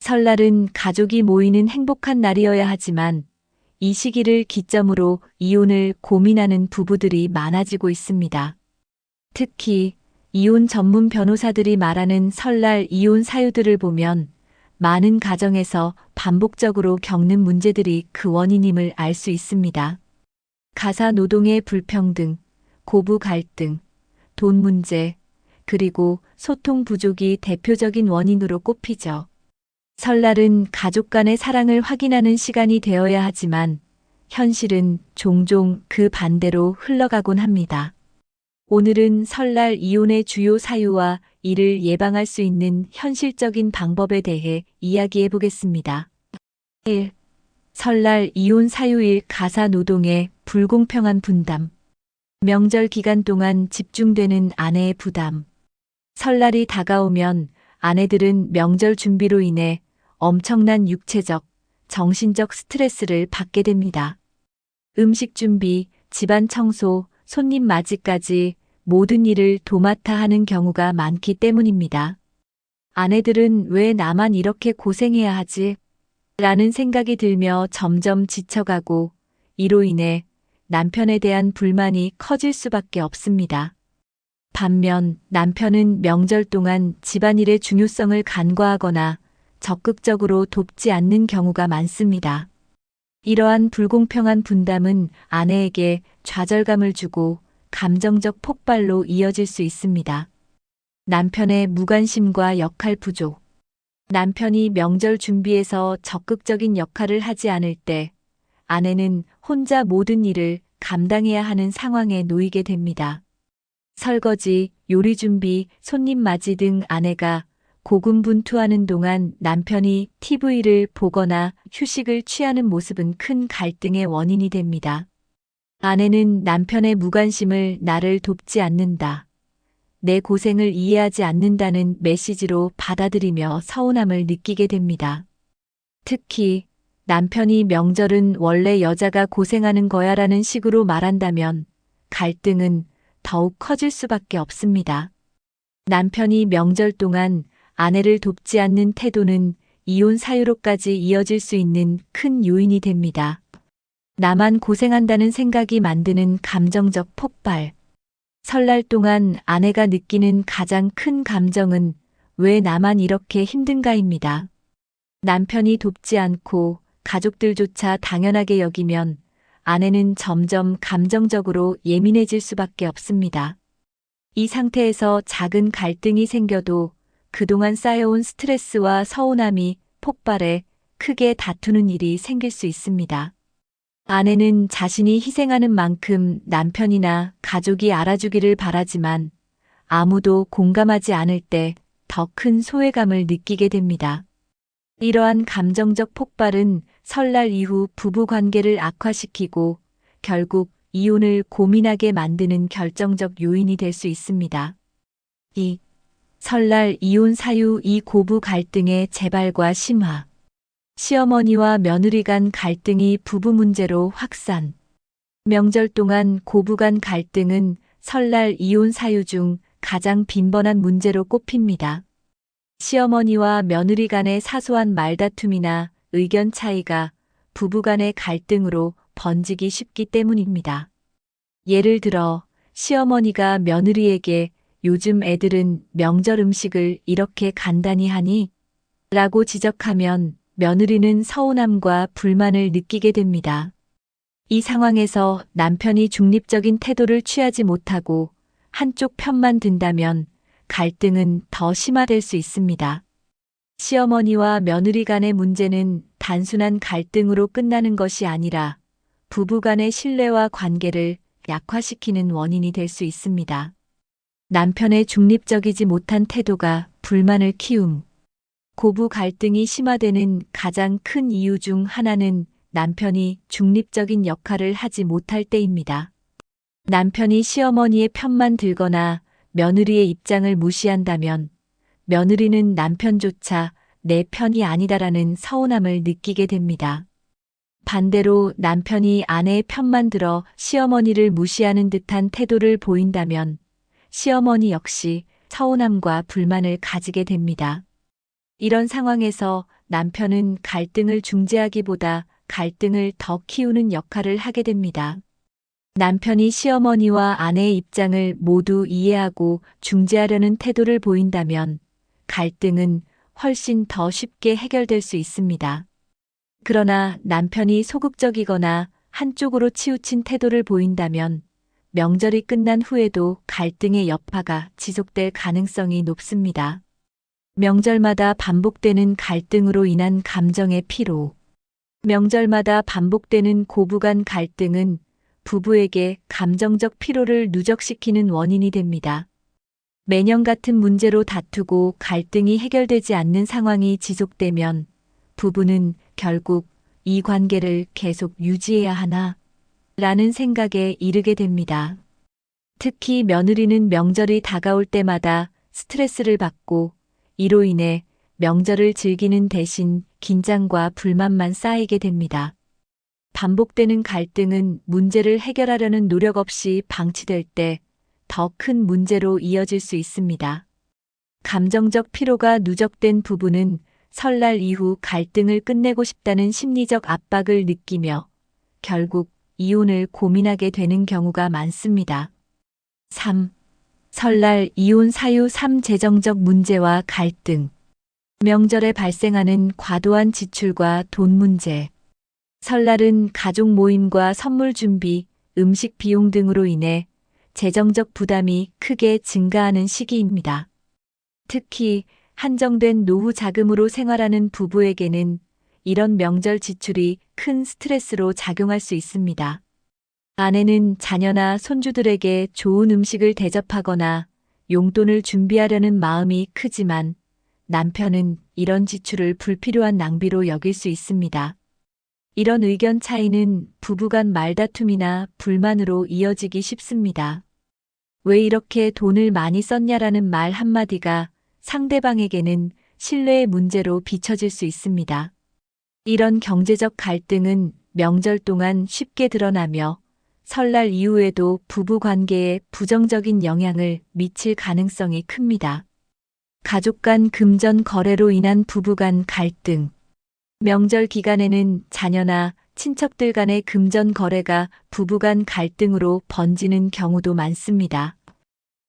설날은 가족이 모이는 행복한 날이어야 하지만 이 시기를 기점으로 이혼을 고민하는 부부들이 많아지고 있습니다. 특히 이혼 전문 변호사들이 말하는 설날 이혼 사유들을 보면 많은 가정에서 반복적으로 겪는 문제들이 그 원인임을 알 수 있습니다. 가사 노동의 불평등, 고부 갈등, 돈 문제, 그리고 소통 부족이 대표적인 원인으로 꼽히죠. 설날은 가족 간의 사랑을 확인하는 시간이 되어야 하지만 현실은 종종 그 반대로 흘러가곤 합니다. 오늘은 설날 이혼의 주요 사유와 이를 예방할 수 있는 현실적인 방법에 대해 이야기해 보겠습니다. 1. 설날 이혼 사유 1. 가사 노동의 불공평한 분담. 명절 기간 동안 집중되는 아내의 부담. 설날이 다가오면 아내들은 명절 준비로 인해 엄청난 육체적, 정신적 스트레스를 받게 됩니다. 음식 준비, 집안 청소, 손님 맞이까지 모든 일을 도맡아 하는 경우가 많기 때문입니다. 아내들은 왜 나만 이렇게 고생해야 하지? 라는 생각이 들며 점점 지쳐가고 이로 인해 남편에 대한 불만이 커질 수밖에 없습니다. 반면 남편은 명절 동안 집안일의 중요성을 간과하거나 적극적으로 돕지 않는 경우가 많습니다. 이러한 불공평한 분담은 아내에게 좌절감을 주고 감정적 폭발로 이어질 수 있습니다. 남편의 무관심과 역할 부족. 남편이 명절 준비에서 적극적인 역할을 하지 않을 때 아내는 혼자 모든 일을 감당해야 하는 상황에 놓이게 됩니다. 설거지, 요리 준비, 손님 맞이 등 아내가 고군분투하는 동안 남편이 TV를 보거나 휴식을 취하는 모습은 큰 갈등의 원인이 됩니다. 아내는 남편의 무관심을 나를 돕지 않는다, 내 고생을 이해하지 않는다는 메시지로 받아들이며 서운함을 느끼게 됩니다. 특히 남편이 명절은 원래 여자가 고생하는 거야라는 식으로 말한다면 갈등은 더욱 커질 수밖에 없습니다. 남편이 명절 동안 아내를 돕지 않는 태도는 이혼 사유로까지 이어질 수 있는 큰 요인이 됩니다. 나만 고생한다는 생각이 만드는 감정적 폭발. 설날 동안 아내가 느끼는 가장 큰 감정은 왜 나만 이렇게 힘든가입니다. 남편이 돕지 않고 가족들조차 당연하게 여기면 아내는 점점 감정적으로 예민해질 수밖에 없습니다. 이 상태에서 작은 갈등이 생겨도 그동안 쌓여온 스트레스와 서운함이 폭발해 크게 다투는 일이 생길 수 있습니다. 아내는 자신이 희생하는 만큼 남편이나 가족이 알아주기를 바라지만 아무도 공감하지 않을 때 더 큰 소외감을 느끼게 됩니다. 이러한 감정적 폭발은 설날 이후 부부 관계를 악화시키고 결국 이혼을 고민하게 만드는 결정적 요인이 될 수 있습니다. 2. 설날 이혼 사유 2. 고부 갈등의 재발과 심화. 시어머니와 며느리 간 갈등이 부부 문제로 확산. 명절 동안 고부 간 갈등은 설날 이혼 사유 중 가장 빈번한 문제로 꼽힙니다. 시어머니와 며느리 간의 사소한 말다툼이나 의견 차이가 부부 간의 갈등으로 번지기 쉽기 때문입니다. 예를 들어 시어머니가 며느리에게 요즘 애들은 명절 음식을 이렇게 간단히 하니? 라고 지적하면 며느리는 서운함과 불만을 느끼게 됩니다. 이 상황에서 남편이 중립적인 태도를 취하지 못하고 한쪽 편만 든다면 갈등은 더 심화될 수 있습니다. 시어머니와 며느리 간의 문제는 단순한 갈등으로 끝나는 것이 아니라 부부 간의 신뢰와 관계를 약화시키는 원인이 될 수 있습니다. 남편의 중립적이지 못한 태도가 불만을 키움. 고부 갈등이 심화되는 가장 큰 이유 중 하나는 남편이 중립적인 역할을 하지 못할 때입니다. 남편이 시어머니의 편만 들거나 며느리의 입장을 무시한다면 며느리는 남편조차 내 편이 아니다라는 서운함을 느끼게 됩니다. 반대로 남편이 아내의 편만 들어 시어머니를 무시하는 듯한 태도를 보인다면 시어머니 역시 서운함과 불만을 가지게 됩니다. 이런 상황에서 남편은 갈등을 중재하기보다 갈등을 더 키우는 역할을 하게 됩니다. 남편이 시어머니와 아내의 입장을 모두 이해하고 중재하려는 태도를 보인다면 갈등은 훨씬 더 쉽게 해결될 수 있습니다. 그러나 남편이 소극적이거나 한쪽으로 치우친 태도를 보인다면 명절이 끝난 후에도 갈등의 여파가 지속될 가능성이 높습니다. 명절마다 반복되는 갈등으로 인한 감정의 피로. 명절마다 반복되는 고부간 갈등은 부부에게 감정적 피로를 누적시키는 원인이 됩니다. 매년 같은 문제로 다투고 갈등이 해결되지 않는 상황이 지속되면 부부는 결국 이 관계를 계속 유지해야 하나? 라는 생각에 이르게 됩니다. 특히 며느리는 명절이 다가올 때마다 스트레스를 받고 이로 인해 명절을 즐기는 대신 긴장과 불만만 쌓이게 됩니다. 반복되는 갈등은 문제를 해결하려는 노력 없이 방치될 때 더 큰 문제로 이어질 수 있습니다. 감정적 피로가 누적된 부부는 설날 이후 갈등을 끝내고 싶다는 심리적 압박을 느끼며 결국 이혼을 고민하게 되는 경우가 많습니다. 3. 설날 이혼 사유. 3. 재정적 문제와 갈등. 명절에 발생하는 과도한 지출과 돈 문제. 설날은 가족 모임과 선물 준비, 음식 비용 등으로 인해 재정적 부담이 크게 증가하는 시기입니다. 특히 한정된 노후 자금으로 생활하는 부부에게는 이런 명절 지출이 큰 스트레스로 작용할 수 있습니다. 아내는 자녀나 손주들에게 좋은 음식을 대접하거나 용돈을 준비하려는 마음이 크지만 남편은 이런 지출을 불필요한 낭비로 여길 수 있습니다. 이런 의견 차이는 부부간 말다툼이나 불만으로 이어지기 쉽습니다. 왜 이렇게 돈을 많이 썼냐라는 말 한마디가 상대방에게는 신뢰의 문제로 비춰질 수 있습니다. 이런 경제적 갈등은 명절 동안 쉽게 드러나며 설날 이후에도 부부 관계에 부정적인 영향을 미칠 가능성이 큽니다. 가족 간 금전 거래로 인한 부부 간 갈등. 명절 기간에는 자녀나 친척들 간의 금전 거래가 부부 간 갈등으로 번지는 경우도 많습니다.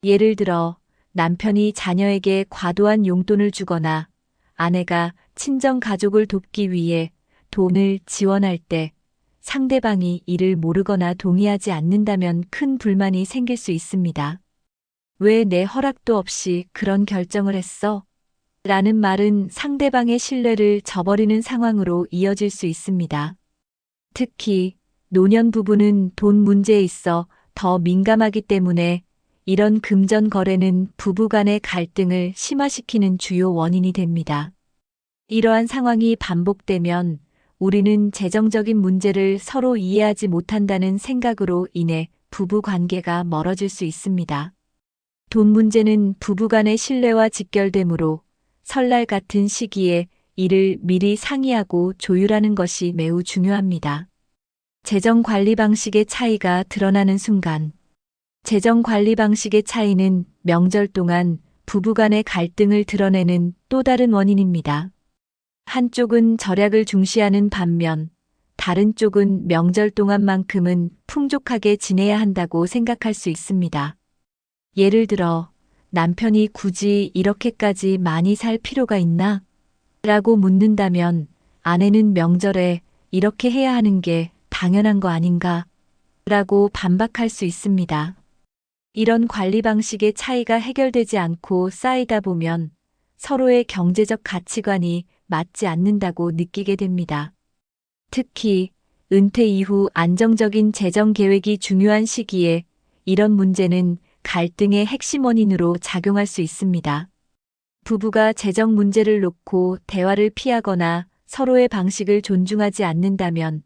예를 들어 남편이 자녀에게 과도한 용돈을 주거나 아내가 친정 가족을 돕기 위해 돈을 지원할 때 상대방이 이를 모르거나 동의하지 않는다면 큰 불만이 생길 수 있습니다. 왜 내 허락도 없이 그런 결정을 했어? 라는 말은 상대방의 신뢰를 저버리는 상황으로 이어질 수 있습니다. 특히 노년 부부는 돈 문제에 있어 더 민감하기 때문에 이런 금전 거래는 부부 간의 갈등을 심화시키는 주요 원인이 됩니다. 이러한 상황이 반복되면 우리는 재정적인 문제를 서로 이해하지 못한다는 생각으로 인해 부부 관계가 멀어질 수 있습니다. 돈 문제는 부부 간의 신뢰와 직결되므로 설날 같은 시기에 이를 미리 상의하고 조율하는 것이 매우 중요합니다. 재정 관리 방식의 차이가 드러나는 순간. 재정 관리 방식의 차이는 명절 동안 부부 간의 갈등을 드러내는 또 다른 원인입니다. 한쪽은 절약을 중시하는 반면 다른 쪽은 명절 동안만큼은 풍족하게 지내야 한다고 생각할 수 있습니다. 예를 들어 남편이 굳이 이렇게까지 많이 살 필요가 있나? 라고 묻는다면 아내는 명절에 이렇게 해야 하는 게 당연한 거 아닌가? 라고 반박할 수 있습니다. 이런 관리 방식의 차이가 해결되지 않고 쌓이다 보면 서로의 경제적 가치관이 맞지 않는다고 느끼게 됩니다. 특히 은퇴 이후 안정적인 재정 계획이 중요한 시기에 이런 문제는 갈등의 핵심 원인으로 작용할 수 있습니다. 부부가 재정 문제를 놓고 대화를 피하거나 서로의 방식을 존중하지 않는다면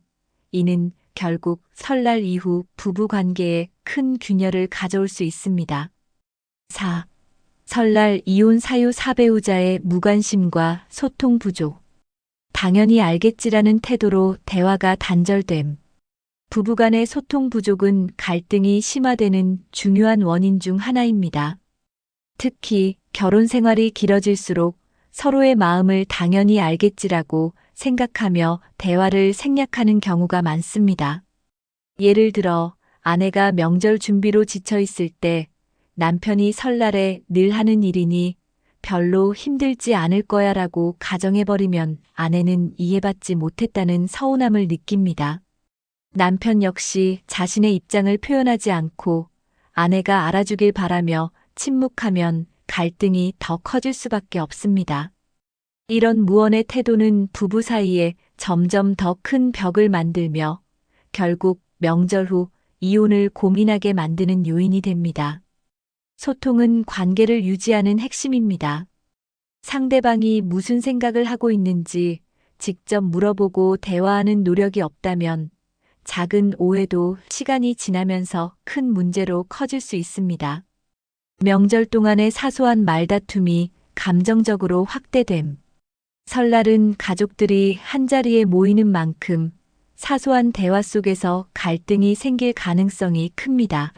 이는 결국 설날 이후 부부 관계에 큰 균열을 가져올 수 있습니다. 4. 설날 이혼 사유. 4. 배우자의 무관심과 소통 부족. 당연히 알겠지라는 태도로 대화가 단절됨. 부부간의 소통 부족은 갈등이 심화되는 중요한 원인 중 하나입니다. 특히 결혼 생활이 길어질수록 서로의 마음을 당연히 알겠지라고 생각하며 대화를 생략하는 경우가 많습니다. 예를 들어 아내가 명절 준비로 지쳐 있을 때 남편이 설날에 늘 하는 일이니 별로 힘들지 않을 거야 라고 가정해버리면 아내는 이해받지 못했다는 서운함을 느낍니다. 남편 역시 자신의 입장을 표현하지 않고 아내가 알아주길 바라며 침묵하면 갈등이 더 커질 수밖에 없습니다. 이런 무언의 태도는 부부 사이에 점점 더 큰 벽을 만들며 결국 명절 후 이혼을 고민하게 만드는 요인이 됩니다. 소통은 관계를 유지하는 핵심입니다. 상대방이 무슨 생각을 하고 있는지 직접 물어보고 대화하는 노력이 없다면 작은 오해도 시간이 지나면서 큰 문제로 커질 수 있습니다. 명절 동안의 사소한 말다툼이 감정적으로 확대됨. 설날은 가족들이 한자리에 모이는 만큼 사소한 대화 속에서 갈등이 생길 가능성이 큽니다.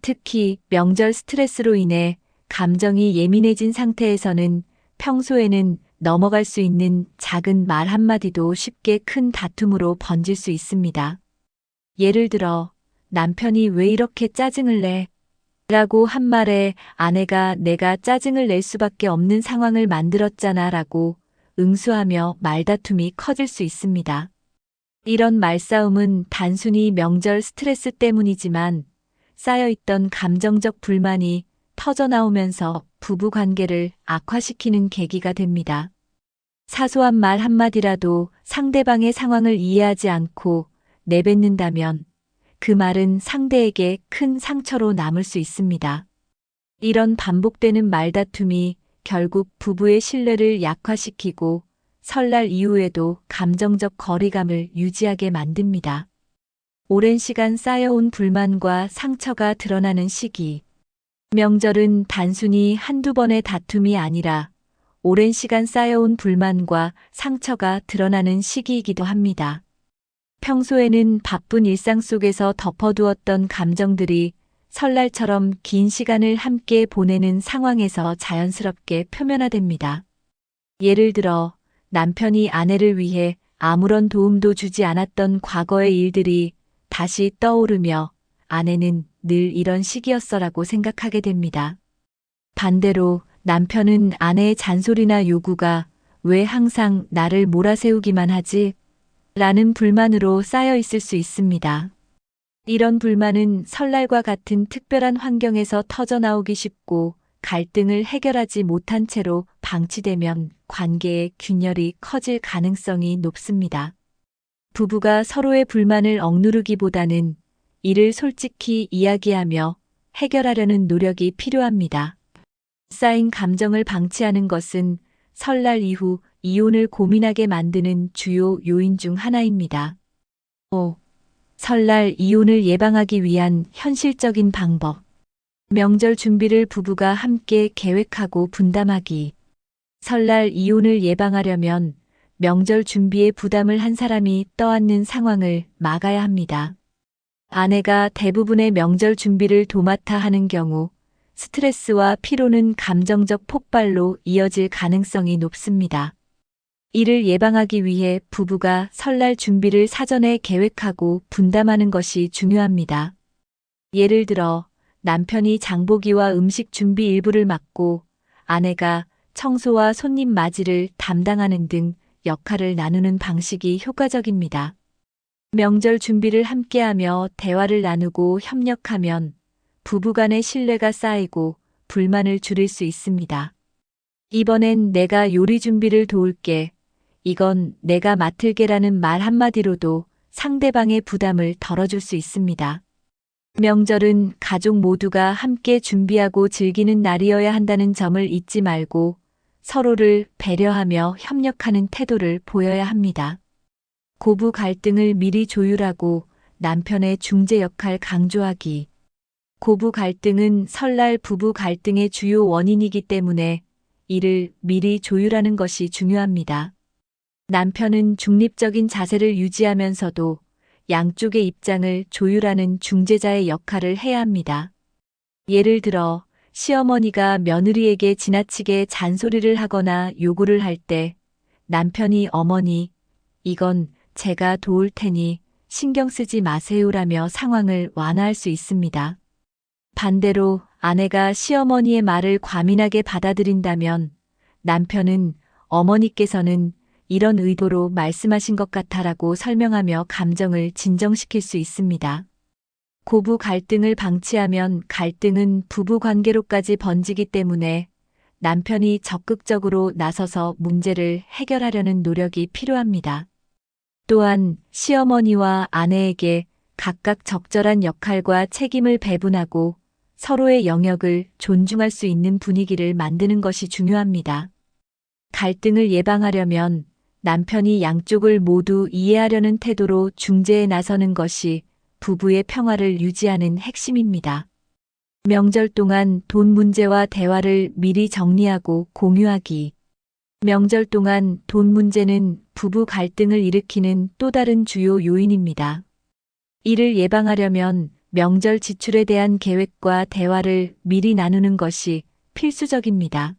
특히 명절 스트레스로 인해 감정이 예민해진 상태에서는 평소에는 넘어갈 수 있는 작은 말 한마디도 쉽게 큰 다툼으로 번질 수 있습니다. 예를 들어 남편이 왜 이렇게 짜증을 내? 라고 한 말에 아내가 내가 짜증을 낼 수밖에 없는 상황을 만들었잖아 라고 응수하며 말다툼이 커질 수 있습니다. 이런 말싸움은 단순히 명절 스트레스 때문이지만 쌓여있던 감정적 불만이 터져나오면서 부부 관계를 악화시키는 계기가 됩니다. 사소한 말 한마디라도 상대방의 상황을 이해하지 않고 내뱉는다면 그 말은 상대에게 큰 상처로 남을 수 있습니다. 이런 반복되는 말다툼이 결국 부부의 신뢰를 약화시키고 설날 이후에도 감정적 거리감을 유지하게 만듭니다. 오랜 시간 쌓여온 불만과 상처가 드러나는 시기. 명절은 단순히 한두 번의 다툼이 아니라 오랜 시간 쌓여온 불만과 상처가 드러나는 시기이기도 합니다. 평소에는 바쁜 일상 속에서 덮어두었던 감정들이 설날처럼 긴 시간을 함께 보내는 상황에서 자연스럽게 표면화됩니다. 예를 들어 남편이 아내를 위해 아무런 도움도 주지 않았던 과거의 일들이 다시 떠오르며 아내는 늘 이런 식이었어라고 생각하게 됩니다. 반대로 남편은 아내의 잔소리나 요구가 왜 항상 나를 몰아세우기만 하지? 라는 불만으로 쌓여 있을 수 있습니다. 이런 불만은 설날과 같은 특별한 환경에서 터져나오기 쉽고 갈등을 해결하지 못한 채로 방치되면 관계의 균열이 커질 가능성이 높습니다. 부부가 서로의 불만을 억누르기보다는 이를 솔직히 이야기하며 해결하려는 노력이 필요합니다. 쌓인 감정을 방치하는 것은 설날 이후 이혼을 고민하게 만드는 주요 요인 중 하나입니다. 5. 설날 이혼을 예방하기 위한 현실적인 방법. 명절 준비를 부부가 함께 계획하고 분담하기. 설날 이혼을 예방하려면 명절 준비에 부담을 한 사람이 떠안는 상황을 막아야 합니다. 아내가 대부분의 명절 준비를 도맡아 하는 경우 스트레스와 피로는 감정적 폭발로 이어질 가능성이 높습니다. 이를 예방하기 위해 부부가 설날 준비를 사전에 계획하고 분담하는 것이 중요합니다. 예를 들어 남편이 장보기와 음식 준비 일부를 맡고 아내가 청소와 손님 맞이를 담당하는 등 역할을 나누는 방식이 효과적입니다. 명절 준비를 함께하며 대화를 나누고 협력하면 부부 간의 신뢰가 쌓이고 불만을 줄일 수 있습니다. 이번엔 내가 요리 준비를 도울게. 이건 내가 맡을게라는 말 한마디로도 상대방의 부담을 덜어줄 수 있습니다. 명절은 가족 모두가 함께 준비하고 즐기는 날이어야 한다는 점을 잊지 말고 서로를 배려하며 협력하는 태도를 보여야 합니다. 고부 갈등을 미리 조율하고 남편의 중재 역할 강조하기. 고부 갈등은 설날 부부 갈등의 주요 원인이기 때문에 이를 미리 조율하는 것이 중요합니다. 남편은 중립적인 자세를 유지하면서도 양쪽의 입장을 조율하는 중재자의 역할을 해야 합니다. 예를 들어 시어머니가 며느리에게 지나치게 잔소리를 하거나 요구를 할 때 남편이 어머니, 이건 제가 도울 테니 신경 쓰지 마세요라며 상황을 완화할 수 있습니다. 반대로 아내가 시어머니의 말을 과민하게 받아들인다면 남편은 어머니께서는 이런 의도로 말씀하신 것 같아라고 설명하며 감정을 진정시킬 수 있습니다. 고부 갈등을 방치하면 갈등은 부부 관계로까지 번지기 때문에 남편이 적극적으로 나서서 문제를 해결하려는 노력이 필요합니다. 또한 시어머니와 아내에게 각각 적절한 역할과 책임을 배분하고 서로의 영역을 존중할 수 있는 분위기를 만드는 것이 중요합니다. 갈등을 예방하려면 남편이 양쪽을 모두 이해하려는 태도로 중재에 나서는 것이 부부의 평화를 유지하는 핵심입니다. 명절 동안 돈 문제와 대화를 미리 정리하고 공유하기. 명절 동안 돈 문제는 부부 갈등을 일으키는 또 다른 주요 요인입니다. 이를 예방하려면 명절 지출에 대한 계획과 대화를 미리 나누는 것이 필수적입니다.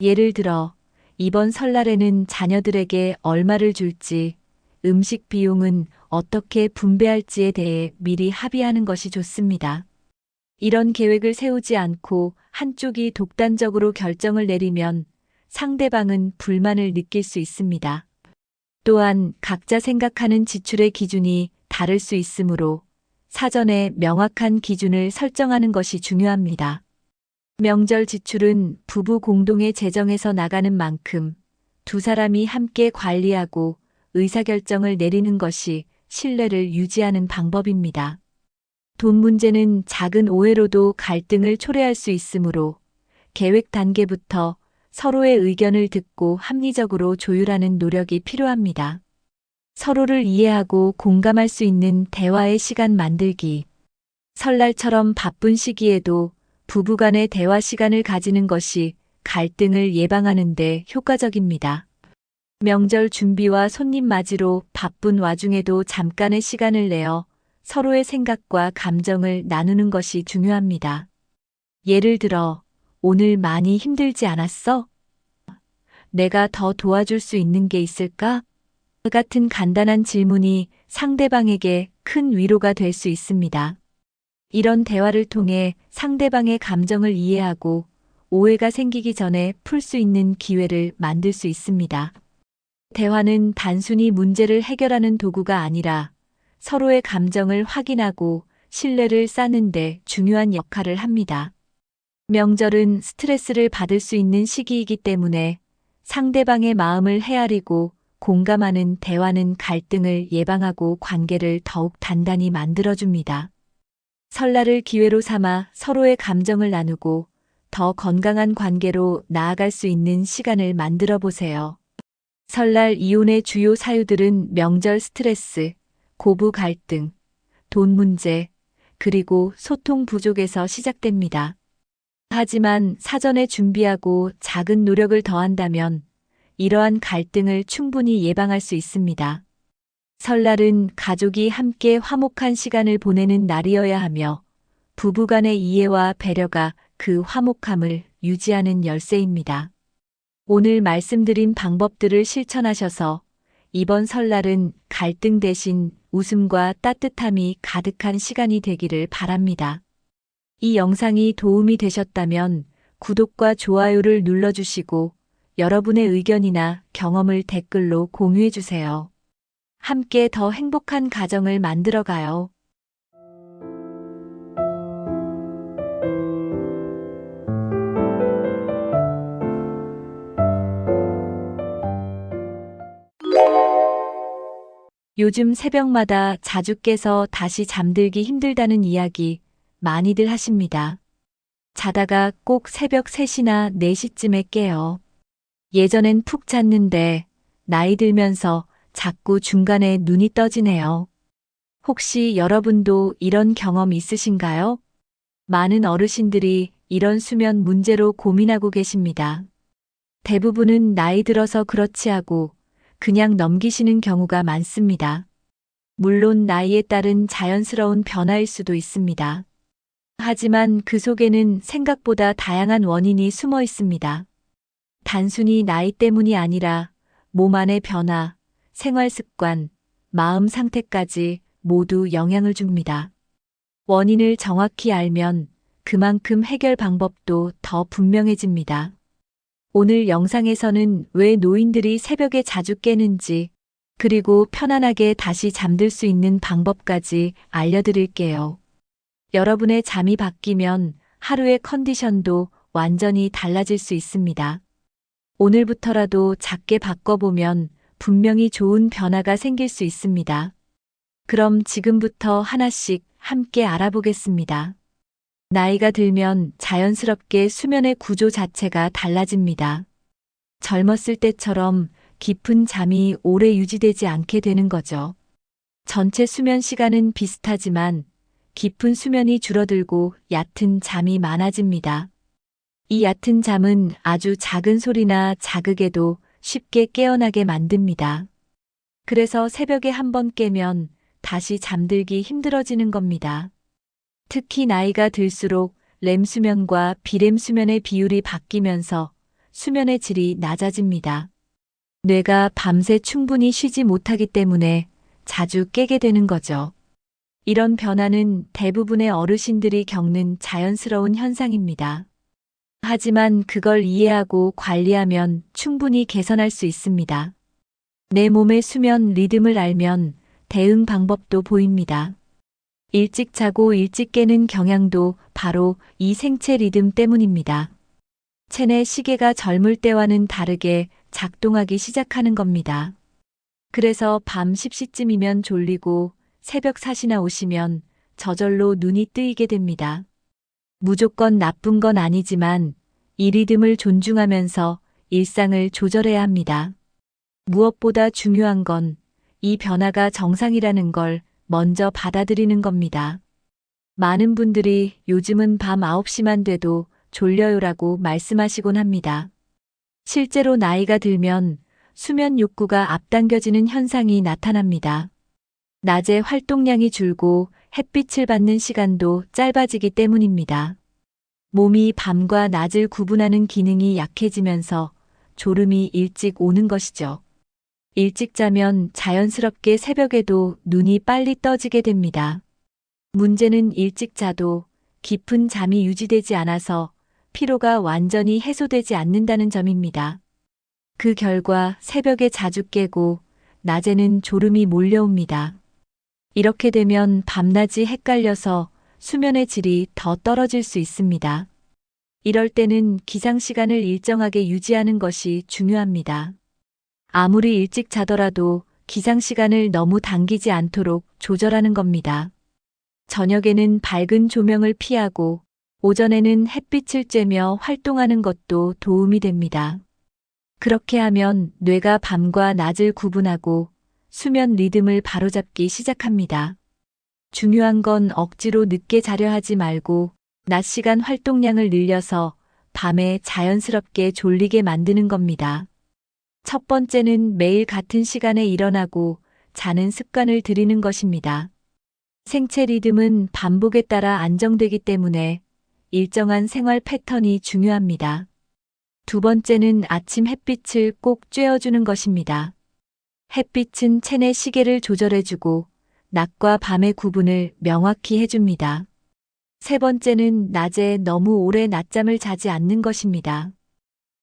예를 들어, 이번 설날에는 자녀들에게 얼마를 줄지, 음식 비용은 어떻게 분배할지에 대해 미리 합의하는 것이 좋습니다. 이런 계획을 세우지 않고 한쪽이 독단적으로 결정을 내리면 상대방은 불만을 느낄 수 있습니다. 또한 각자 생각하는 지출의 기준이 다를 수 있으므로 사전에 명확한 기준을 설정하는 것이 중요합니다. 명절 지출은 부부 공동의 재정에서 나가는 만큼 두 사람이 함께 관리하고 의사결정을 내리는 것이 신뢰를 유지하는 방법입니다. 돈 문제는 작은 오해로도 갈등을 초래할 수 있으므로 계획 단계부터 서로의 의견을 듣고 합리적으로 조율하는 노력이 필요합니다. 서로를 이해하고 공감할 수 있는 대화의 시간 만들기. 설날처럼 바쁜 시기에도 부부간의 대화 시간을 가지는 것이 갈등을 예방하는 데 효과적입니다. 명절 준비와 손님 맞이로 바쁜 와중에도 잠깐의 시간을 내어 서로의 생각과 감정을 나누는 것이 중요합니다. 예를 들어, 오늘 많이 힘들지 않았어? 내가 더 도와줄 수 있는 게 있을까? 같은 간단한 질문이 상대방에게 큰 위로가 될 수 있습니다. 이런 대화를 통해 상대방의 감정을 이해하고 오해가 생기기 전에 풀 수 있는 기회를 만들 수 있습니다. 대화는 단순히 문제를 해결하는 도구가 아니라 서로의 감정을 확인하고 신뢰를 쌓는 데 중요한 역할을 합니다. 명절은 스트레스를 받을 수 있는 시기이기 때문에 상대방의 마음을 헤아리고 공감하는 대화는 갈등을 예방하고 관계를 더욱 단단히 만들어줍니다. 설날을 기회로 삼아 서로의 감정을 나누고 더 건강한 관계로 나아갈 수 있는 시간을 만들어 보세요. 설날 이혼의 주요 사유들은 명절 스트레스, 고부 갈등, 돈 문제, 그리고 소통 부족에서 시작됩니다. 하지만 사전에 준비하고 작은 노력을 더한다면 이러한 갈등을 충분히 예방할 수 있습니다. 설날은 가족이 함께 화목한 시간을 보내는 날이어야 하며 부부 간의 이해와 배려가 그 화목함을 유지하는 열쇠입니다. 오늘 말씀드린 방법들을 실천하셔서 이번 설날은 갈등 대신 웃음과 따뜻함이 가득한 시간이 되기를 바랍니다. 이 영상이 도움이 되셨다면 구독과 좋아요를 눌러주시고 여러분의 의견이나 경험을 댓글로 공유해주세요. 함께 더 행복한 가정을 만들어가요. 요즘 새벽마다 자주 깨서 다시 잠들기 힘들다는 이야기 많이들 하십니다. 자다가 꼭 새벽 3시나 4시쯤에 깨요. 예전엔 푹 잤는데 나이 들면서 자꾸 중간에 눈이 떠지네요. 혹시 여러분도 이런 경험 있으신가요? 많은 어르신들이 이런 수면 문제로 고민하고 계십니다. 대부분은 나이 들어서 그렇지 하고 그냥 넘기시는 경우가 많습니다. 물론 나이에 따른 자연스러운 변화일 수도 있습니다. 하지만 그 속에는 생각보다 다양한 원인이 숨어 있습니다. 단순히 나이 때문이 아니라 몸 안의 변화, 생활 습관, 마음 상태까지 모두 영향을 줍니다. 원인을 정확히 알면 그만큼 해결 방법도 더 분명해집니다. 오늘 영상에서는 왜 노인들이 새벽에 자주 깨는지, 그리고 편안하게 다시 잠들 수 있는 방법까지 알려드릴게요. 여러분의 잠이 바뀌면 하루의 컨디션도 완전히 달라질 수 있습니다. 오늘부터라도 작게 바꿔보면 분명히 좋은 변화가 생길 수 있습니다. 그럼 지금부터 하나씩 함께 알아보겠습니다. 나이가 들면 자연스럽게 수면의 구조 자체가 달라집니다. 젊었을 때처럼 깊은 잠이 오래 유지되지 않게 되는 거죠. 전체 수면 시간은 비슷하지만 깊은 수면이 줄어들고 얕은 잠이 많아집니다. 이 얕은 잠은 아주 작은 소리나 자극에도 쉽게 깨어나게 만듭니다. 그래서 새벽에 한번 깨면 다시 잠들기 힘들어지는 겁니다. 특히 나이가 들수록 렘 수면과 비렘 수면의 비율이 바뀌면서 수면의 질이 낮아집니다. 뇌가 밤새 충분히 쉬지 못하기 때문에 자주 깨게 되는 거죠. 이런 변화는 대부분의 어르신들이 겪는 자연스러운 현상입니다. 하지만 그걸 이해하고 관리하면 충분히 개선할 수 있습니다. 내 몸의 수면 리듬을 알면 대응 방법도 보입니다. 일찍 자고 일찍 깨는 경향도 바로 이 생체 리듬 때문입니다. 체내 시계가 젊을 때와는 다르게 작동하기 시작하는 겁니다. 그래서 밤 10시쯤이면 졸리고 새벽 4시나 오시면 저절로 눈이 뜨이게 됩니다. 무조건 나쁜 건 아니지만 이 리듬을 존중하면서 일상을 조절해야 합니다. 무엇보다 중요한 건 이 변화가 정상이라는 걸 먼저 받아들이는 겁니다. 많은 분들이 요즘은 밤 9시만 돼도 졸려요라고 말씀하시곤 합니다. 실제로 나이가 들면 수면 욕구가 앞당겨지는 현상이 나타납니다. 낮에 활동량이 줄고 햇빛을 받는 시간도 짧아지기 때문입니다. 몸이 밤과 낮을 구분하는 기능이 약해지면서 졸음이 일찍 오는 것이죠. 일찍 자면 자연스럽게 새벽에도 눈이 빨리 떠지게 됩니다. 문제는 일찍 자도 깊은 잠이 유지되지 않아서 피로가 완전히 해소되지 않는다는 점입니다. 그 결과 새벽에 자주 깨고 낮에는 졸음이 몰려옵니다. 이렇게 되면 밤낮이 헷갈려서 수면의 질이 더 떨어질 수 있습니다. 이럴 때는 기상 시간을 일정하게 유지하는 것이 중요합니다. 아무리 일찍 자더라도 기상 시간을 너무 당기지 않도록 조절하는 겁니다. 저녁에는 밝은 조명을 피하고 오전에는 햇빛을 쬐며 활동하는 것도 도움이 됩니다. 그렇게 하면 뇌가 밤과 낮을 구분하고 수면 리듬을 바로잡기 시작합니다. 중요한 건 억지로 늦게 자려 하지 말고 낮 시간 활동량을 늘려서 밤에 자연스럽게 졸리게 만드는 겁니다. 첫 번째는 매일 같은 시간에 일어나고 자는 습관을 들이는 것입니다. 생체 리듬은 반복에 따라 안정되기 때문에 일정한 생활 패턴이 중요합니다. 두 번째는 아침 햇빛을 꼭 쬐어주는 것입니다. 햇빛은 체내 시계를 조절해주고 낮과 밤의 구분을 명확히 해줍니다. 세 번째는 낮에 너무 오래 낮잠을 자지 않는 것입니다.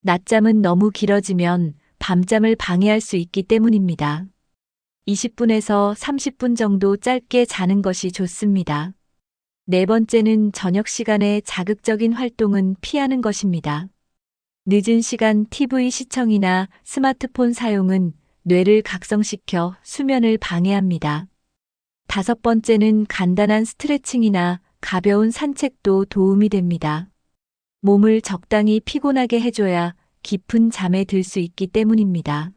낮잠은 너무 길어지면 밤잠을 방해할 수 있기 때문입니다. 20분에서 30분 정도 짧게 자는 것이 좋습니다. 네 번째는 저녁 시간에 자극적인 활동은 피하는 것입니다. 늦은 시간 TV 시청이나 스마트폰 사용은 뇌를 각성시켜 수면을 방해합니다. 다섯 번째는 간단한 스트레칭이나 가벼운 산책도 도움이 됩니다. 몸을 적당히 피곤하게 해줘야 깊은 잠에 들 수 있기 때문입니다.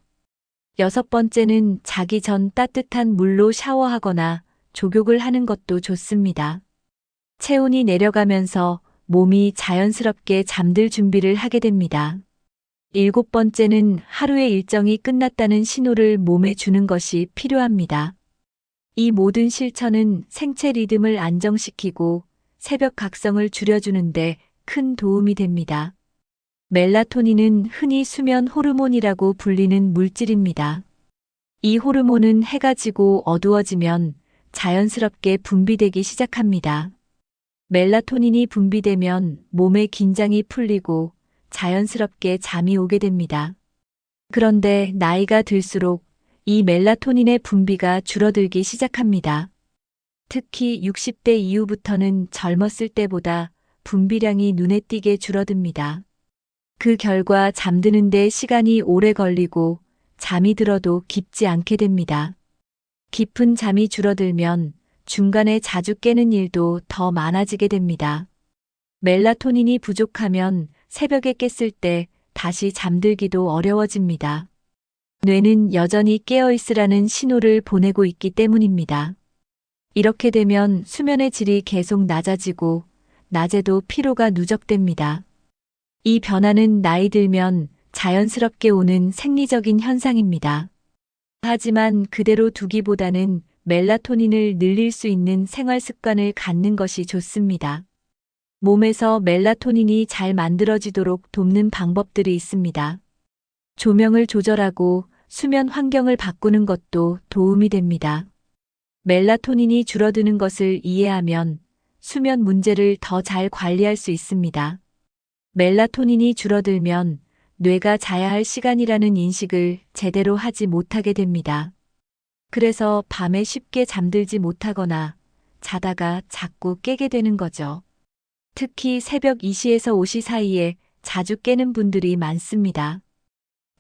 여섯 번째는 자기 전 따뜻한 물로 샤워하거나 족욕을 하는 것도 좋습니다. 체온이 내려가면서 몸이 자연스럽게 잠들 준비를 하게 됩니다. 일곱 번째는 하루의 일정이 끝났다는 신호를 몸에 주는 것이 필요합니다. 이 모든 실천은 생체 리듬을 안정시키고 새벽 각성을 줄여주는데 큰 도움이 됩니다. 멜라토닌은 흔히 수면 호르몬이라고 불리는 물질입니다. 이 호르몬은 해가 지고 어두워지면 자연스럽게 분비되기 시작합니다. 멜라토닌이 분비되면 몸의 긴장이 풀리고 자연스럽게 잠이 오게 됩니다. 그런데 나이가 들수록 이 멜라토닌의 분비가 줄어들기 시작합니다. 특히 60대 이후부터는 젊었을 때보다 분비량이 눈에 띄게 줄어듭니다. 그 결과 잠드는 데 시간이 오래 걸리고 잠이 들어도 깊지 않게 됩니다. 깊은 잠이 줄어들면 중간에 자주 깨는 일도 더 많아지게 됩니다. 멜라토닌이 부족하면 새벽에 깼을 때 다시 잠들기도 어려워집니다. 뇌는 여전히 깨어 있으라는 신호를 보내고 있기 때문입니다. 이렇게 되면 수면의 질이 계속 낮아지고 낮에도 피로가 누적됩니다. 이 변화는 나이 들면 자연스럽게 오는 생리적인 현상입니다. 하지만 그대로 두기보다는 멜라토닌을 늘릴 수 있는 생활 습관을 갖는 것이 좋습니다. 몸에서 멜라토닌이 잘 만들어지도록 돕는 방법들이 있습니다. 조명을 조절하고 수면 환경을 바꾸는 것도 도움이 됩니다. 멜라토닌이 줄어드는 것을 이해하면 수면 문제를 더 잘 관리할 수 있습니다. 멜라토닌이 줄어들면 뇌가 자야 할 시간이라는 인식을 제대로 하지 못하게 됩니다. 그래서 밤에 쉽게 잠들지 못하거나 자다가 자꾸 깨게 되는 거죠. 특히 새벽 2시에서 5시 사이에 자주 깨는 분들이 많습니다.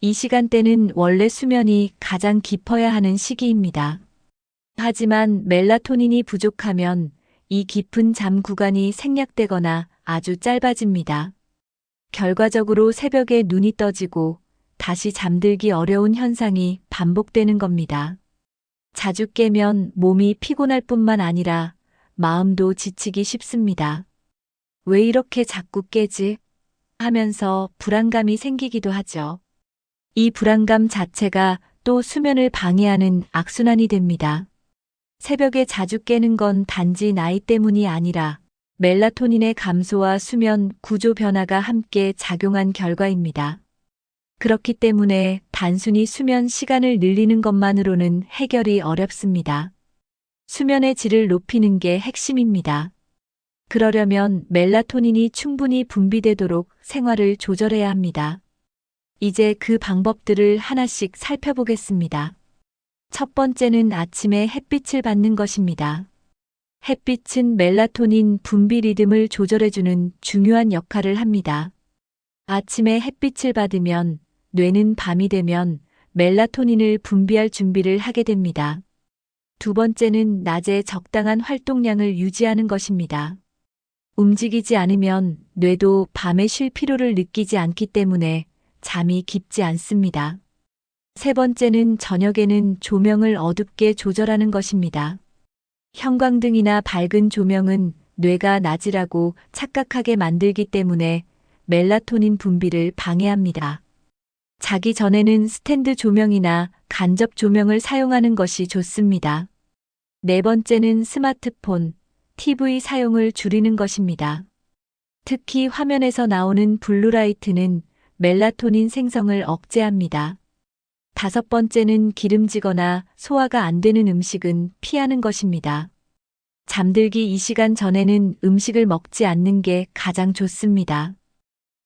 이 시간대는 원래 수면이 가장 깊어야 하는 시기입니다. 하지만 멜라토닌이 부족하면 이 깊은 잠 구간이 생략되거나 아주 짧아집니다. 결과적으로 새벽에 눈이 떠지고 다시 잠들기 어려운 현상이 반복되는 겁니다. 자주 깨면 몸이 피곤할 뿐만 아니라 마음도 지치기 쉽습니다. 왜 이렇게 자꾸 깨지? 하면서 불안감이 생기기도 하죠. 이 불안감 자체가 또 수면을 방해하는 악순환이 됩니다. 새벽에 자주 깨는 건 단지 나이 때문이 아니라 멜라토닌의 감소와 수면 구조 변화가 함께 작용한 결과입니다. 그렇기 때문에 단순히 수면 시간을 늘리는 것만으로는 해결이 어렵습니다. 수면의 질을 높이는 게 핵심입니다. 그러려면 멜라토닌이 충분히 분비되도록 생활을 조절해야 합니다. 이제 그 방법들을 하나씩 살펴보겠습니다. 첫 번째는 아침에 햇빛을 받는 것입니다. 햇빛은 멜라토닌 분비 리듬을 조절해주는 중요한 역할을 합니다. 아침에 햇빛을 받으면 뇌는 밤이 되면 멜라토닌을 분비할 준비를 하게 됩니다. 두 번째는 낮에 적당한 활동량을 유지하는 것입니다. 움직이지 않으면 뇌도 밤에 쉴 필요를 느끼지 않기 때문에 잠이 깊지 않습니다. 세 번째는 저녁에는 조명을 어둡게 조절하는 것입니다. 형광등이나 밝은 조명은 뇌가 낮이라고 착각하게 만들기 때문에 멜라토닌 분비를 방해합니다. 자기 전에는 스탠드 조명이나 간접 조명을 사용하는 것이 좋습니다. 네 번째는 스마트폰, TV 사용을 줄이는 것입니다. 특히 화면에서 나오는 블루라이트는 멜라토닌 생성을 억제합니다. 다섯 번째는 기름지거나 소화가 안 되는 음식은 피하는 것입니다. 잠들기 2시간 전에는 음식을 먹지 않는 게 가장 좋습니다.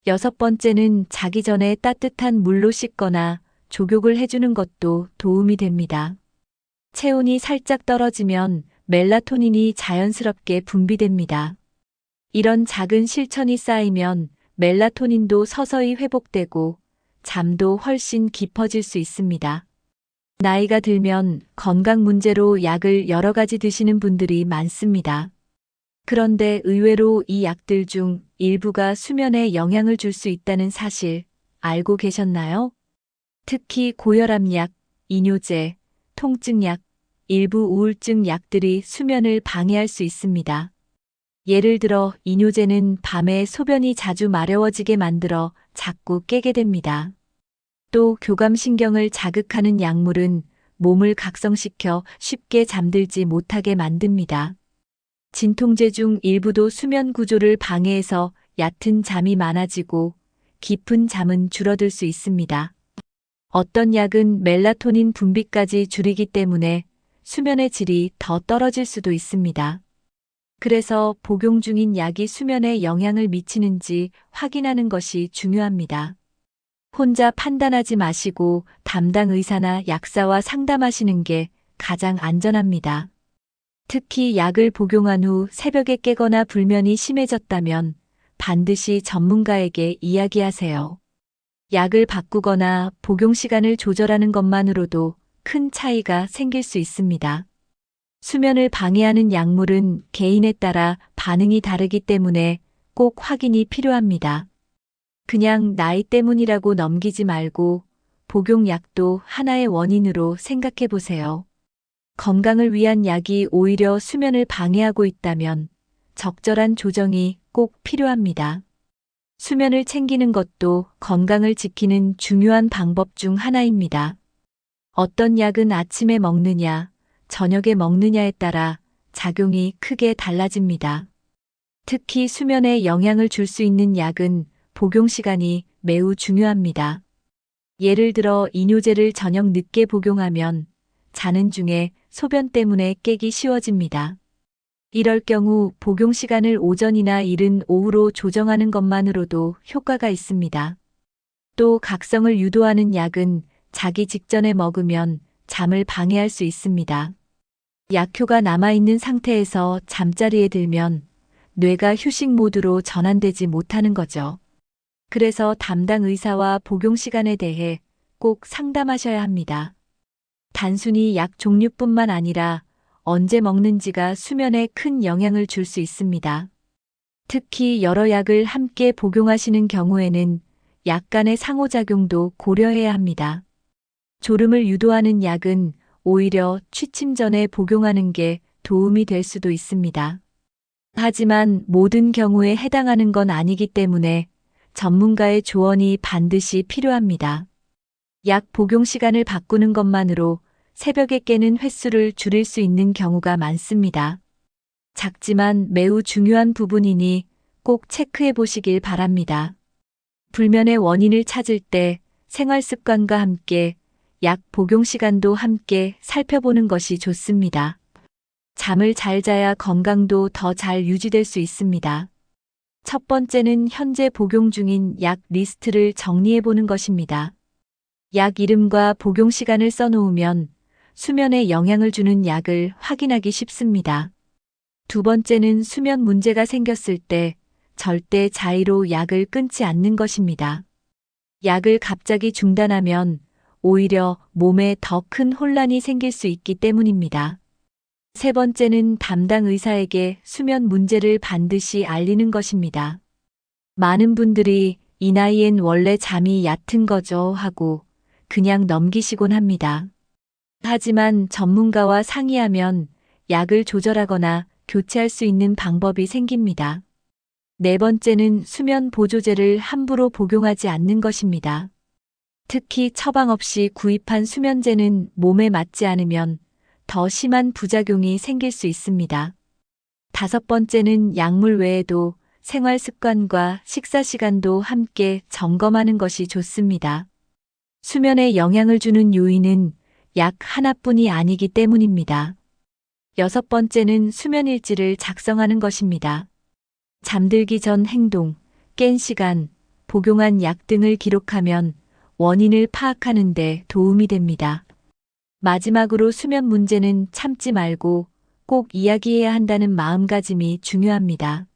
여섯 번째는 자기 전에 따뜻한 물로 씻거나 족욕을 해주는 것도 도움이 됩니다. 체온이 살짝 떨어지면 멜라토닌이 자연스럽게 분비됩니다. 이런 작은 실천이 쌓이면 멜라토닌도 서서히 회복되고 잠도 훨씬 깊어질 수 있습니다. 나이가 들면 건강 문제로 약을 여러 가지 드시는 분들이 많습니다. 그런데 의외로 이 약들 중 일부가 수면에 영향을 줄 수 있다는 사실 알고 계셨나요? 특히 고혈압약, 이뇨제, 통증약, 일부 우울증 약들이 수면을 방해할 수 있습니다. 예를 들어 이뇨제는 밤에 소변이 자주 마려워지게 만들어 자꾸 깨게 됩니다. 또 교감신경을 자극하는 약물은 몸을 각성시켜 쉽게 잠들지 못하게 만듭니다. 진통제 중 일부도 수면 구조를 방해해서 얕은 잠이 많아지고 깊은 잠은 줄어들 수 있습니다. 어떤 약은 멜라토닌 분비까지 줄이기 때문에 수면의 질이 더 떨어질 수도 있습니다. 그래서 복용 중인 약이 수면에 영향을 미치는지 확인하는 것이 중요합니다. 혼자 판단하지 마시고 담당 의사나 약사와 상담하시는 게 가장 안전합니다. 특히 약을 복용한 후 새벽에 깨거나 불면이 심해졌다면 반드시 전문가에게 이야기하세요. 약을 바꾸거나 복용 시간을 조절하는 것만으로도 큰 차이가 생길 수 있습니다. 수면을 방해하는 약물은 개인에 따라 반응이 다르기 때문에 꼭 확인이 필요합니다. 그냥 나이 때문이라고 넘기지 말고 복용약도 하나의 원인으로 생각해 보세요. 건강을 위한 약이 오히려 수면을 방해하고 있다면 적절한 조정이 꼭 필요합니다. 수면을 챙기는 것도 건강을 지키는 중요한 방법 중 하나입니다. 어떤 약은 아침에 먹느냐, 저녁에 먹느냐에 따라 작용이 크게 달라집니다. 특히 수면에 영향을 줄 수 있는 약은 복용 시간이 매우 중요합니다. 예를 들어 이뇨제를 저녁 늦게 복용하면 자는 중에 소변 때문에 깨기 쉬워집니다. 이럴 경우 복용 시간을 오전이나 이른 오후로 조정하는 것만으로도 효과가 있습니다. 또 각성을 유도하는 약은 자기 직전에 먹으면 잠을 방해할 수 있습니다. 약효가 남아있는 상태에서 잠자리에 들면 뇌가 휴식 모드로 전환되지 못하는 거죠. 그래서 담당 의사와 복용 시간에 대해 꼭 상담하셔야 합니다. 단순히 약 종류뿐만 아니라 언제 먹는지가 수면에 큰 영향을 줄 수 있습니다. 특히 여러 약을 함께 복용하시는 경우에는 약 간의 상호작용도 고려해야 합니다. 졸음을 유도하는 약은 오히려 취침 전에 복용하는 게 도움이 될 수도 있습니다. 하지만 모든 경우에 해당하는 건 아니기 때문에 전문가의 조언이 반드시 필요합니다. 약 복용 시간을 바꾸는 것만으로 새벽에 깨는 횟수를 줄일 수 있는 경우가 많습니다. 작지만 매우 중요한 부분이니 꼭 체크해 보시길 바랍니다. 불면의 원인을 찾을 때 생활 습관과 함께 약 복용 시간도 함께 살펴보는 것이 좋습니다. 잠을 잘 자야 건강도 더 잘 유지될 수 있습니다. 첫 번째는 현재 복용 중인 약 리스트를 정리해 보는 것입니다. 약 이름과 복용 시간을 써놓으면 수면에 영향을 주는 약을 확인하기 쉽습니다. 두 번째는 수면 문제가 생겼을 때 절대 자의로 약을 끊지 않는 것입니다. 약을 갑자기 중단하면 오히려 몸에 더 큰 혼란이 생길 수 있기 때문입니다. 세 번째는 담당 의사에게 수면 문제를 반드시 알리는 것입니다. 많은 분들이 이 나이엔 원래 잠이 얕은 거죠 하고 그냥 넘기시곤 합니다. 하지만 전문가와 상의하면 약을 조절하거나 교체할 수 있는 방법이 생깁니다. 네 번째는 수면 보조제를 함부로 복용하지 않는 것입니다. 특히 처방 없이 구입한 수면제는 몸에 맞지 않으면 더 심한 부작용이 생길 수 있습니다. 다섯 번째는 약물 외에도 생활 습관과 식사 시간도 함께 점검하는 것이 좋습니다. 수면에 영향을 주는 요인은 약 하나뿐이 아니기 때문입니다. 여섯 번째는 수면 일지를 작성하는 것입니다. 잠들기 전 행동, 깬 시간, 복용한 약 등을 기록하면 원인을 파악하는 데 도움이 됩니다. 마지막으로 수면 문제는 참지 말고 꼭 이야기해야 한다는 마음가짐이 중요합니다.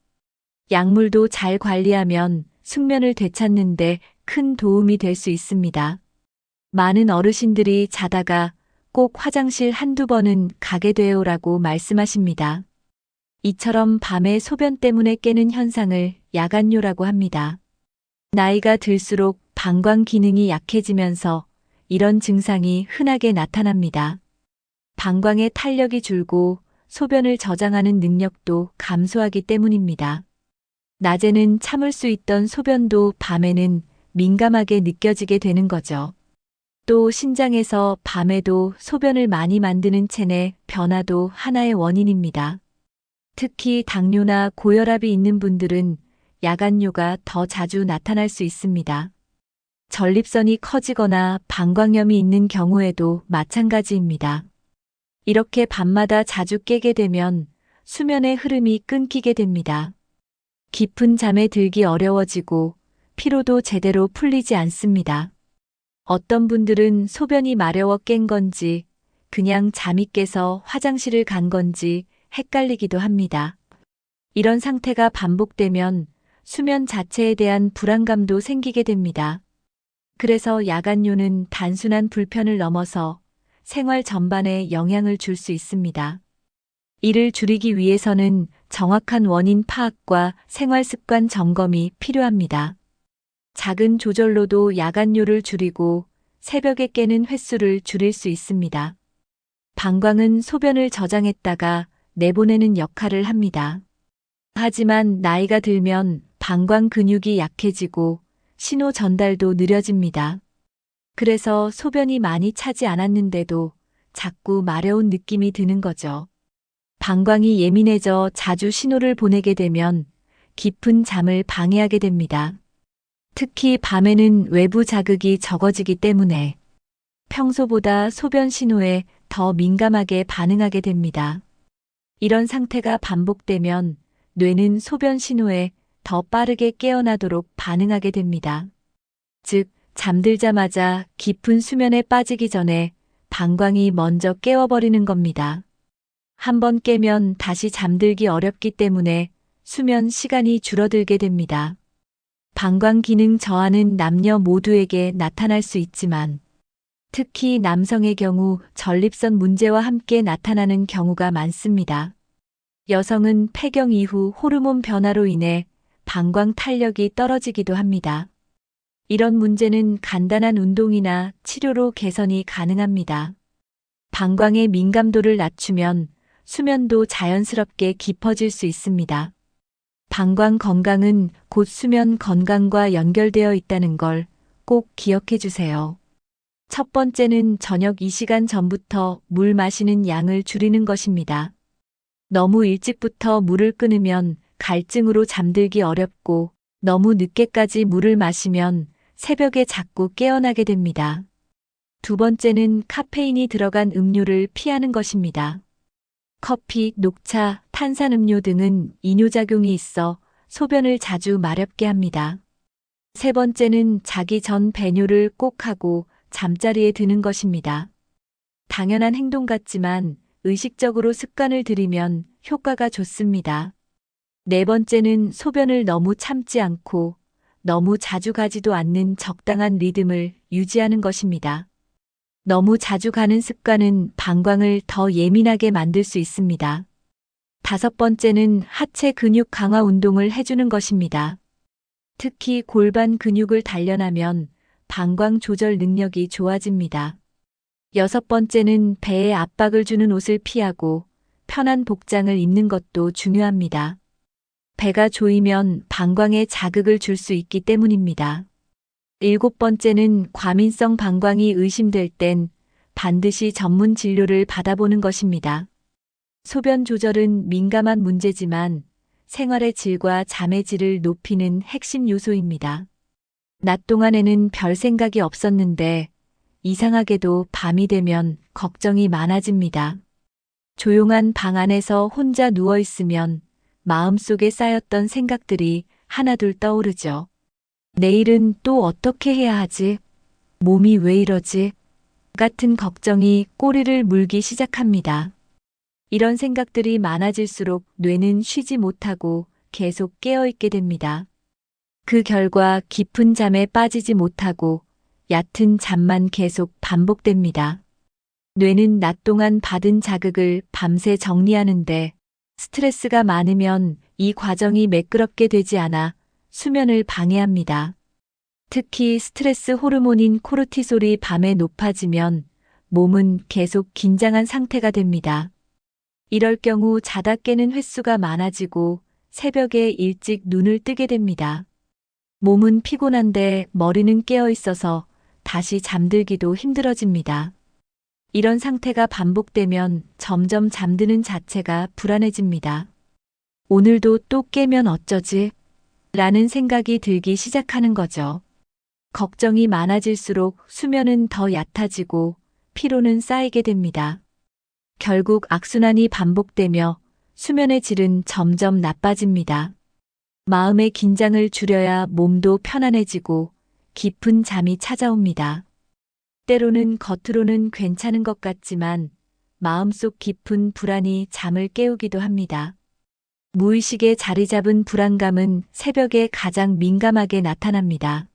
약물도 잘 관리하면 숙면을 되찾는 데 큰 도움이 될 수 있습니다. 많은 어르신들이 자다가 꼭 화장실 한두 번은 가게 돼요라고 말씀하십니다. 이처럼 밤에 소변 때문에 깨는 현상을 야간뇨라고 합니다. 나이가 들수록 방광 기능이 약해지면서 이런 증상이 흔하게 나타납니다. 방광의 탄력이 줄고 소변을 저장하는 능력도 감소하기 때문입니다. 낮에는 참을 수 있던 소변도 밤에는 민감하게 느껴지게 되는 거죠. 또 신장에서 밤에도 소변을 많이 만드는 체내 변화도 하나의 원인입니다. 특히 당뇨나 고혈압이 있는 분들은 야간뇨가 더 자주 나타날 수 있습니다. 전립선이 커지거나 방광염이 있는 경우에도 마찬가지입니다. 이렇게 밤마다 자주 깨게 되면 수면의 흐름이 끊기게 됩니다. 깊은 잠에 들기 어려워지고 피로도 제대로 풀리지 않습니다. 어떤 분들은 소변이 마려워 깬 건지 그냥 잠이 깨서 화장실을 간 건지 헷갈리기도 합니다. 이런 상태가 반복되면 수면 자체에 대한 불안감도 생기게 됩니다. 그래서 야간뇨는 단순한 불편을 넘어서 생활 전반에 영향을 줄 수 있습니다. 이를 줄이기 위해서는 정확한 원인 파악과 생활 습관 점검이 필요합니다. 작은 조절로도 야간뇨를 줄이고 새벽에 깨는 횟수를 줄일 수 있습니다. 방광은 소변을 저장했다가 내보내는 역할을 합니다. 하지만 나이가 들면 방광 근육이 약해지고 신호 전달도 느려집니다. 그래서 소변이 많이 차지 않았는데도 자꾸 마려운 느낌이 드는 거죠. 방광이 예민해져 자주 신호를 보내게 되면 깊은 잠을 방해하게 됩니다. 특히 밤에는 외부 자극이 적어지기 때문에 평소보다 소변 신호에 더 민감하게 반응하게 됩니다. 이런 상태가 반복되면 뇌는 소변 신호에 더 빠르게 깨어나도록 반응하게 됩니다. 즉, 잠들자마자 깊은 수면에 빠지기 전에 방광이 먼저 깨워버리는 겁니다. 한번 깨면 다시 잠들기 어렵기 때문에 수면 시간이 줄어들게 됩니다. 방광 기능 저하는 남녀 모두에게 나타날 수 있지만 특히 남성의 경우 전립선 문제와 함께 나타나는 경우가 많습니다. 여성은 폐경 이후 호르몬 변화로 인해 방광 탄력이 떨어지기도 합니다. 이런 문제는 간단한 운동이나 치료로 개선이 가능합니다. 방광의 민감도를 낮추면 수면도 자연스럽게 깊어질 수 있습니다. 방광 건강은 곧 수면 건강과 연결되어 있다는 걸 꼭 기억해 주세요. 첫 번째는 저녁 2시간 전부터 물 마시는 양을 줄이는 것입니다. 너무 일찍부터 물을 끊으면 갈증으로 잠들기 어렵고 너무 늦게까지 물을 마시면 새벽에 자꾸 깨어나게 됩니다. 두 번째는 카페인이 들어간 음료를 피하는 것입니다. 커피, 녹차, 탄산음료 등은 이뇨작용이 있어 소변을 자주 마렵게 합니다. 세 번째는 자기 전 배뇨를 꼭 하고 잠자리에 드는 것입니다. 당연한 행동 같지만 의식적으로 습관을 들이면 효과가 좋습니다. 네 번째는 소변을 너무 참지 않고 너무 자주 가지도 않는 적당한 리듬을 유지하는 것입니다. 너무 자주 가는 습관은 방광을 더 예민하게 만들 수 있습니다. 다섯 번째는 하체 근육 강화 운동을 해주는 것입니다. 특히 골반 근육을 단련하면 방광 조절 능력이 좋아집니다. 여섯 번째는 배에 압박을 주는 옷을 피하고 편한 복장을 입는 것도 중요합니다. 배가 조이면 방광에 자극을 줄 수 있기 때문입니다. 일곱 번째는 과민성 방광이 의심될 땐 반드시 전문 진료를 받아보는 것입니다. 소변 조절은 민감한 문제지만 생활의 질과 잠의 질을 높이는 핵심 요소입니다. 낮 동안에는 별 생각이 없었는데 이상하게도 밤이 되면 걱정이 많아집니다. 조용한 방 안에서 혼자 누워 있으면 마음속에 쌓였던 생각들이 하나둘 떠오르죠. 내일은 또 어떻게 해야 하지? 몸이 왜 이러지? 같은 걱정이 꼬리를 물기 시작합니다. 이런 생각들이 많아질수록 뇌는 쉬지 못하고 계속 깨어있게 됩니다. 그 결과 깊은 잠에 빠지지 못하고 얕은 잠만 계속 반복됩니다. 뇌는 낮 동안 받은 자극을 밤새 정리하는데 스트레스가 많으면 이 과정이 매끄럽게 되지 않아 수면을 방해합니다. 특히 스트레스 호르몬인 코르티솔이 밤에 높아지면 몸은 계속 긴장한 상태가 됩니다. 이럴 경우 자다 깨는 횟수가 많아지고 새벽에 일찍 눈을 뜨게 됩니다. 몸은 피곤한데 머리는 깨어 있어서 다시 잠들기도 힘들어집니다. 이런 상태가 반복되면 점점 잠드는 자체가 불안해집니다. 오늘도 또 깨면 어쩌지? 라는 생각이 들기 시작하는 거죠. 걱정이 많아질수록 수면은 더 얕아지고 피로는 쌓이게 됩니다. 결국 악순환이 반복되며 수면의 질은 점점 나빠집니다. 마음의 긴장을 줄여야 몸도 편안해지고 깊은 잠이 찾아옵니다. 때로는 겉으로는 괜찮은 것 같지만 마음속 깊은 불안이 잠을 깨우기도 합니다. 무의식에 자리 잡은 불안감은 새벽에 가장 민감하게 나타납니다.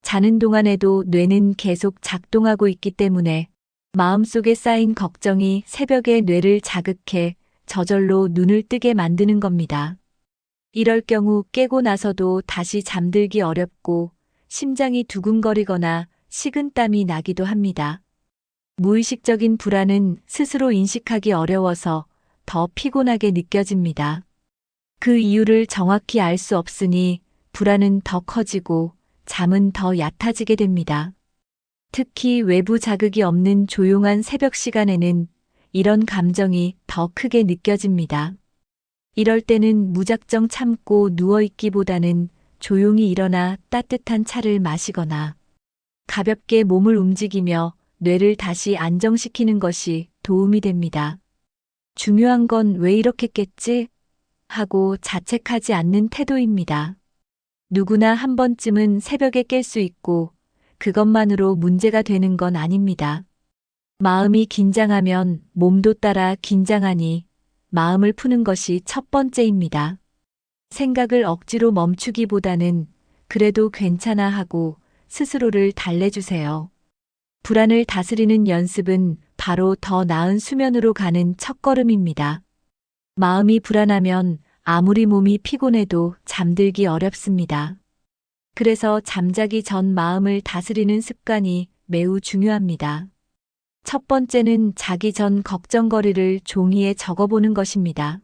자는 동안에도 뇌는 계속 작동하고 있기 때문에 마음속에 쌓인 걱정이 새벽에 뇌를 자극해 저절로 눈을 뜨게 만드는 겁니다. 이럴 경우 깨고 나서도 다시 잠들기 어렵고 심장이 두근거리거나 식은땀이 나기도 합니다. 무의식적인 불안은 스스로 인식하기 어려워서 더 피곤하게 느껴집니다. 그 이유를 정확히 알 수 없으니 불안은 더 커지고 잠은 더 얕아지게 됩니다. 특히 외부 자극이 없는 조용한 새벽 시간에는 이런 감정이 더 크게 느껴집니다. 이럴 때는 무작정 참고 누워있기보다는 조용히 일어나 따뜻한 차를 마시거나 가볍게 몸을 움직이며 뇌를 다시 안정시키는 것이 도움이 됩니다. 중요한 건 왜 이렇게 깼지? 하고 자책하지 않는 태도입니다. 누구나 한 번쯤은 새벽에 깰 수 있고 그것만으로 문제가 되는 건 아닙니다. 마음이 긴장하면 몸도 따라 긴장하니 마음을 푸는 것이 첫 번째입니다. 생각을 억지로 멈추기보다는 그래도 괜찮아 하고 스스로를 달래주세요. 불안을 다스리는 연습은 바로 더 나은 수면으로 가는 첫걸음입니다. 마음이 불안하면 아무리 몸이 피곤해도 잠들기 어렵습니다. 그래서 잠자기 전 마음을 다스리는 습관이 매우 중요합니다. 첫 번째는 자기 전 걱정거리를 종이에 적어보는 것입니다.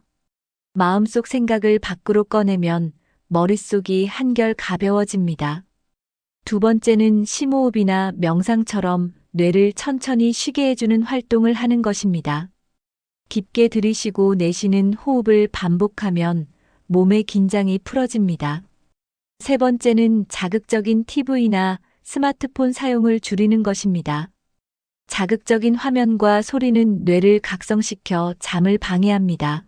마음속 생각을 밖으로 꺼내면 머릿속이 한결 가벼워집니다. 두 번째는 심호흡이나 명상처럼 뇌를 천천히 쉬게 해주는 활동을 하는 것입니다. 깊게 들이쉬고 내쉬는 호흡을 반복하면 몸의 긴장이 풀어집니다. 세 번째는 자극적인 TV나 스마트폰 사용을 줄이는 것입니다. 자극적인 화면과 소리는 뇌를 각성시켜 잠을 방해합니다.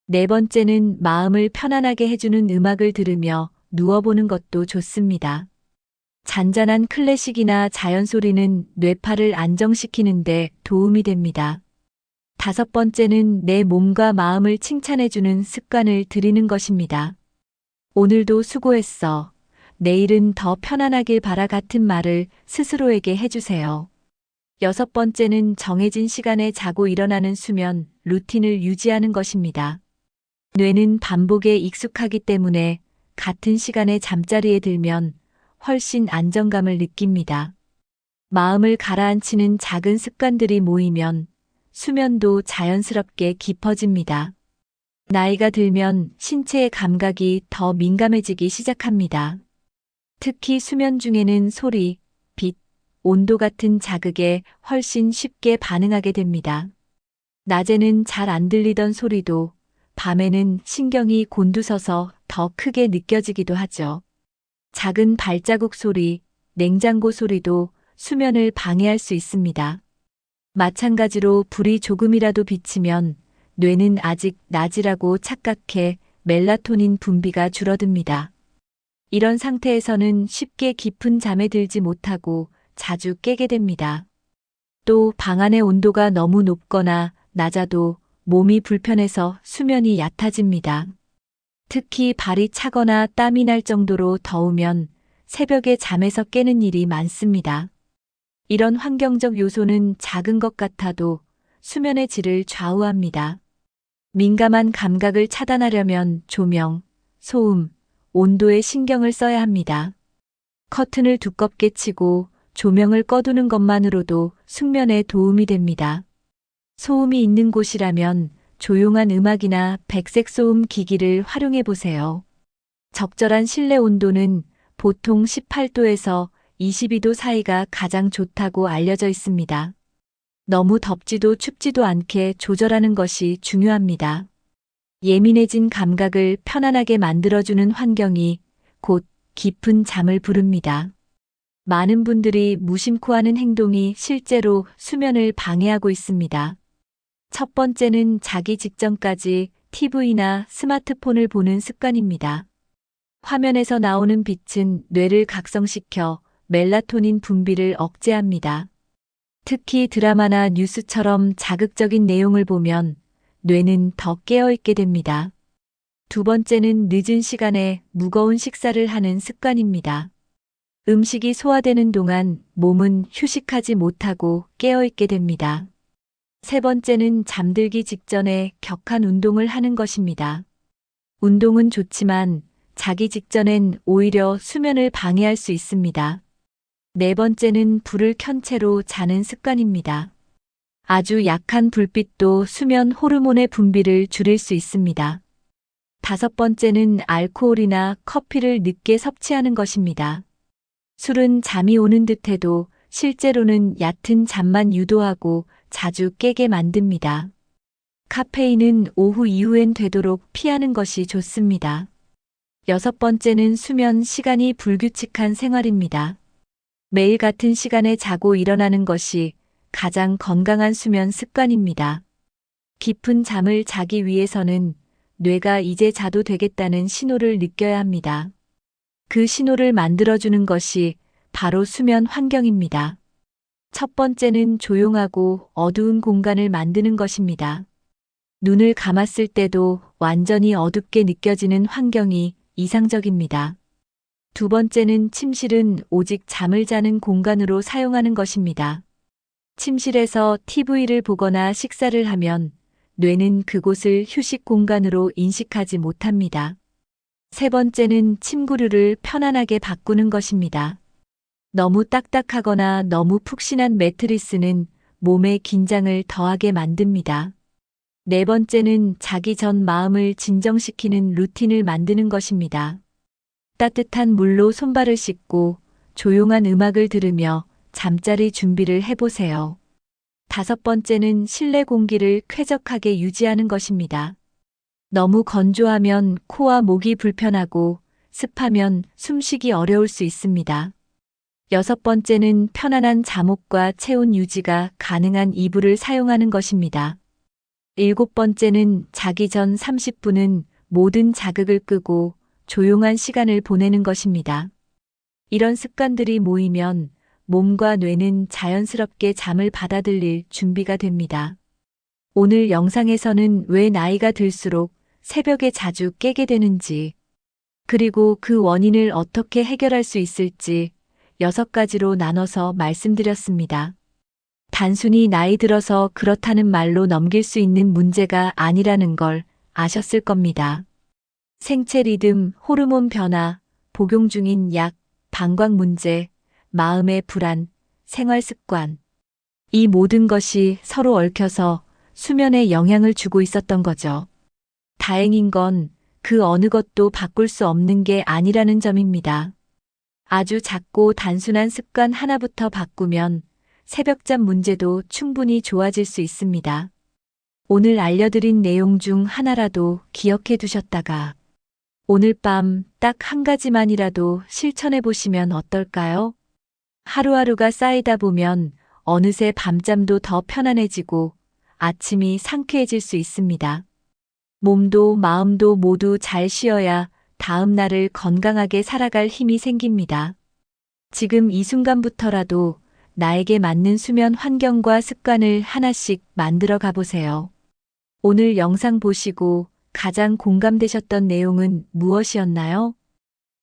네 번째는 마음을 편안하게 해주는 음악을 들으며 누워보는 것도 좋습니다. 잔잔한 클래식이나 자연 소리는 뇌파를 안정시키는데 도움이 됩니다. 다섯 번째는 내 몸과 마음을 칭찬해주는 습관을 들이는 것입니다. 오늘도 수고했어. 내일은 더 편안하길 바라 같은 말을 스스로에게 해주세요. 여섯 번째는 정해진 시간에 자고 일어나는 수면, 루틴을 유지하는 것입니다. 뇌는 반복에 익숙하기 때문에 같은 시간에 잠자리에 들면 훨씬 안정감을 느낍니다. 마음을 가라앉히는 작은 습관들이 모이면 수면도 자연스럽게 깊어집니다. 나이가 들면 신체의 감각이 더 민감해지기 시작합니다. 특히 수면 중에는 소리, 빛, 온도 같은 자극에 훨씬 쉽게 반응하게 됩니다. 낮에는 잘 안 들리던 소리도 밤에는 신경이 곤두서서 더 크게 느껴지기도 하죠. 작은 발자국 소리, 냉장고 소리도 수면을 방해할 수 있습니다. 마찬가지로 불이 조금이라도 비치면 뇌는 아직 낮이라고 착각해 멜라토닌 분비가 줄어듭니다. 이런 상태에서는 쉽게 깊은 잠에 들지 못하고 자주 깨게 됩니다. 또 방 안의 온도가 너무 높거나 낮아도 몸이 불편해서 수면이 얕아집니다. 특히 발이 차거나 땀이 날 정도로 더우면 새벽에 잠에서 깨는 일이 많습니다. 이런 환경적 요소는 작은 것 같아도 수면의 질을 좌우합니다. 민감한 감각을 차단하려면 조명, 소음, 온도에 신경을 써야 합니다. 커튼을 두껍게 치고 조명을 꺼두는 것만으로도 숙면에 도움이 됩니다. 소음이 있는 곳이라면 조용한 음악이나 백색 소음 기기를 활용해 보세요. 적절한 실내 온도는 보통 18도에서 22도 사이가 가장 좋다고 알려져 있습니다. 너무 덥지도 춥지도 않게 조절하는 것이 중요합니다. 예민해진 감각을 편안하게 만들어주는 환경이 곧 깊은 잠을 부릅니다. 많은 분들이 무심코 하는 행동이 실제로 수면을 방해하고 있습니다. 첫 번째는 자기 직전까지 TV나 스마트폰을 보는 습관입니다. 화면에서 나오는 빛은 뇌를 각성시켜 멜라토닌 분비를 억제합니다. 특히 드라마나 뉴스처럼 자극적인 내용을 보면 뇌는 더 깨어있게 됩니다. 두 번째는 늦은 시간에 무거운 식사를 하는 습관입니다. 음식이 소화되는 동안 몸은 휴식하지 못하고 깨어있게 됩니다. 세 번째는 잠들기 직전에 격한 운동을 하는 것입니다. 운동은 좋지만 자기 직전엔 오히려 수면을 방해할 수 있습니다. 네 번째는 불을 켠 채로 자는 습관입니다. 아주 약한 불빛도 수면 호르몬의 분비를 줄일 수 있습니다. 다섯 번째는 알코올이나 커피를 늦게 섭취하는 것입니다. 술은 잠이 오는 듯해도 실제로는 얕은 잠만 유도하고 자주 깨게 만듭니다. 카페인은 오후 이후엔 되도록 피하는 것이 좋습니다. 여섯 번째는 수면 시간이 불규칙한 생활입니다. 매일 같은 시간에 자고 일어나는 것이 가장 건강한 수면 습관입니다. 깊은 잠을 자기 위해서는 뇌가 이제 자도 되겠다는 신호를 느껴야 합니다. 그 신호를 만들어주는 것이 바로 수면 환경입니다. 첫 번째는 조용하고 어두운 공간을 만드는 것입니다. 눈을 감았을 때도 완전히 어둡게 느껴지는 환경이 이상적입니다. 두 번째는 침실은 오직 잠을 자는 공간으로 사용하는 것입니다. 침실에서 TV를 보거나 식사를 하면 뇌는 그곳을 휴식 공간으로 인식하지 못합니다. 세 번째는 침구류를 편안하게 바꾸는 것입니다. 너무 딱딱하거나 너무 푹신한 매트리스는 몸의 긴장을 더하게 만듭니다. 네 번째는 자기 전 마음을 진정시키는 루틴을 만드는 것입니다. 따뜻한 물로 손발을 씻고 조용한 음악을 들으며 잠자리 준비를 해보세요. 다섯 번째는 실내 공기를 쾌적하게 유지하는 것입니다. 너무 건조하면 코와 목이 불편하고 습하면 숨쉬기 어려울 수 있습니다. 여섯 번째는 편안한 잠옷과 체온 유지가 가능한 이불을 사용하는 것입니다. 일곱 번째는 자기 전 30분은 모든 자극을 끄고 조용한 시간을 보내는 것입니다. 이런 습관들이 모이면 몸과 뇌는 자연스럽게 잠을 받아들일 준비가 됩니다. 오늘 영상에서는 왜 나이가 들수록 새벽에 자주 깨게 되는지, 그리고 그 원인을 어떻게 해결할 수 있을지 6가지로 나눠서 말씀드렸습니다. 단순히 나이 들어서 그렇다는 말로 넘길 수 있는 문제가 아니라는 걸 아셨을 겁니다. 생체 리듬, 호르몬 변화, 복용 중인 약, 방광 문제, 마음의 불안, 생활 습관. 이 모든 것이 서로 얽혀서 수면에 영향을 주고 있었던 거죠. 다행인 건 그 어느 것도 바꿀 수 없는 게 아니라는 점입니다. 아주 작고 단순한 습관 하나부터 바꾸면 새벽잠 문제도 충분히 좋아질 수 있습니다. 오늘 알려드린 내용 중 하나라도 기억해 두셨다가 오늘 밤 딱 한 가지만이라도 실천해 보시면 어떨까요? 하루하루가 쌓이다 보면 어느새 밤잠도 더 편안해지고 아침이 상쾌해질 수 있습니다. 몸도 마음도 모두 잘 쉬어야 다음 날을 건강하게 살아갈 힘이 생깁니다. 지금 이 순간부터라도 나에게 맞는 수면 환경과 습관을 하나씩 만들어 가보세요. 오늘 영상 보시고 가장 공감되셨던 내용은 무엇이었나요?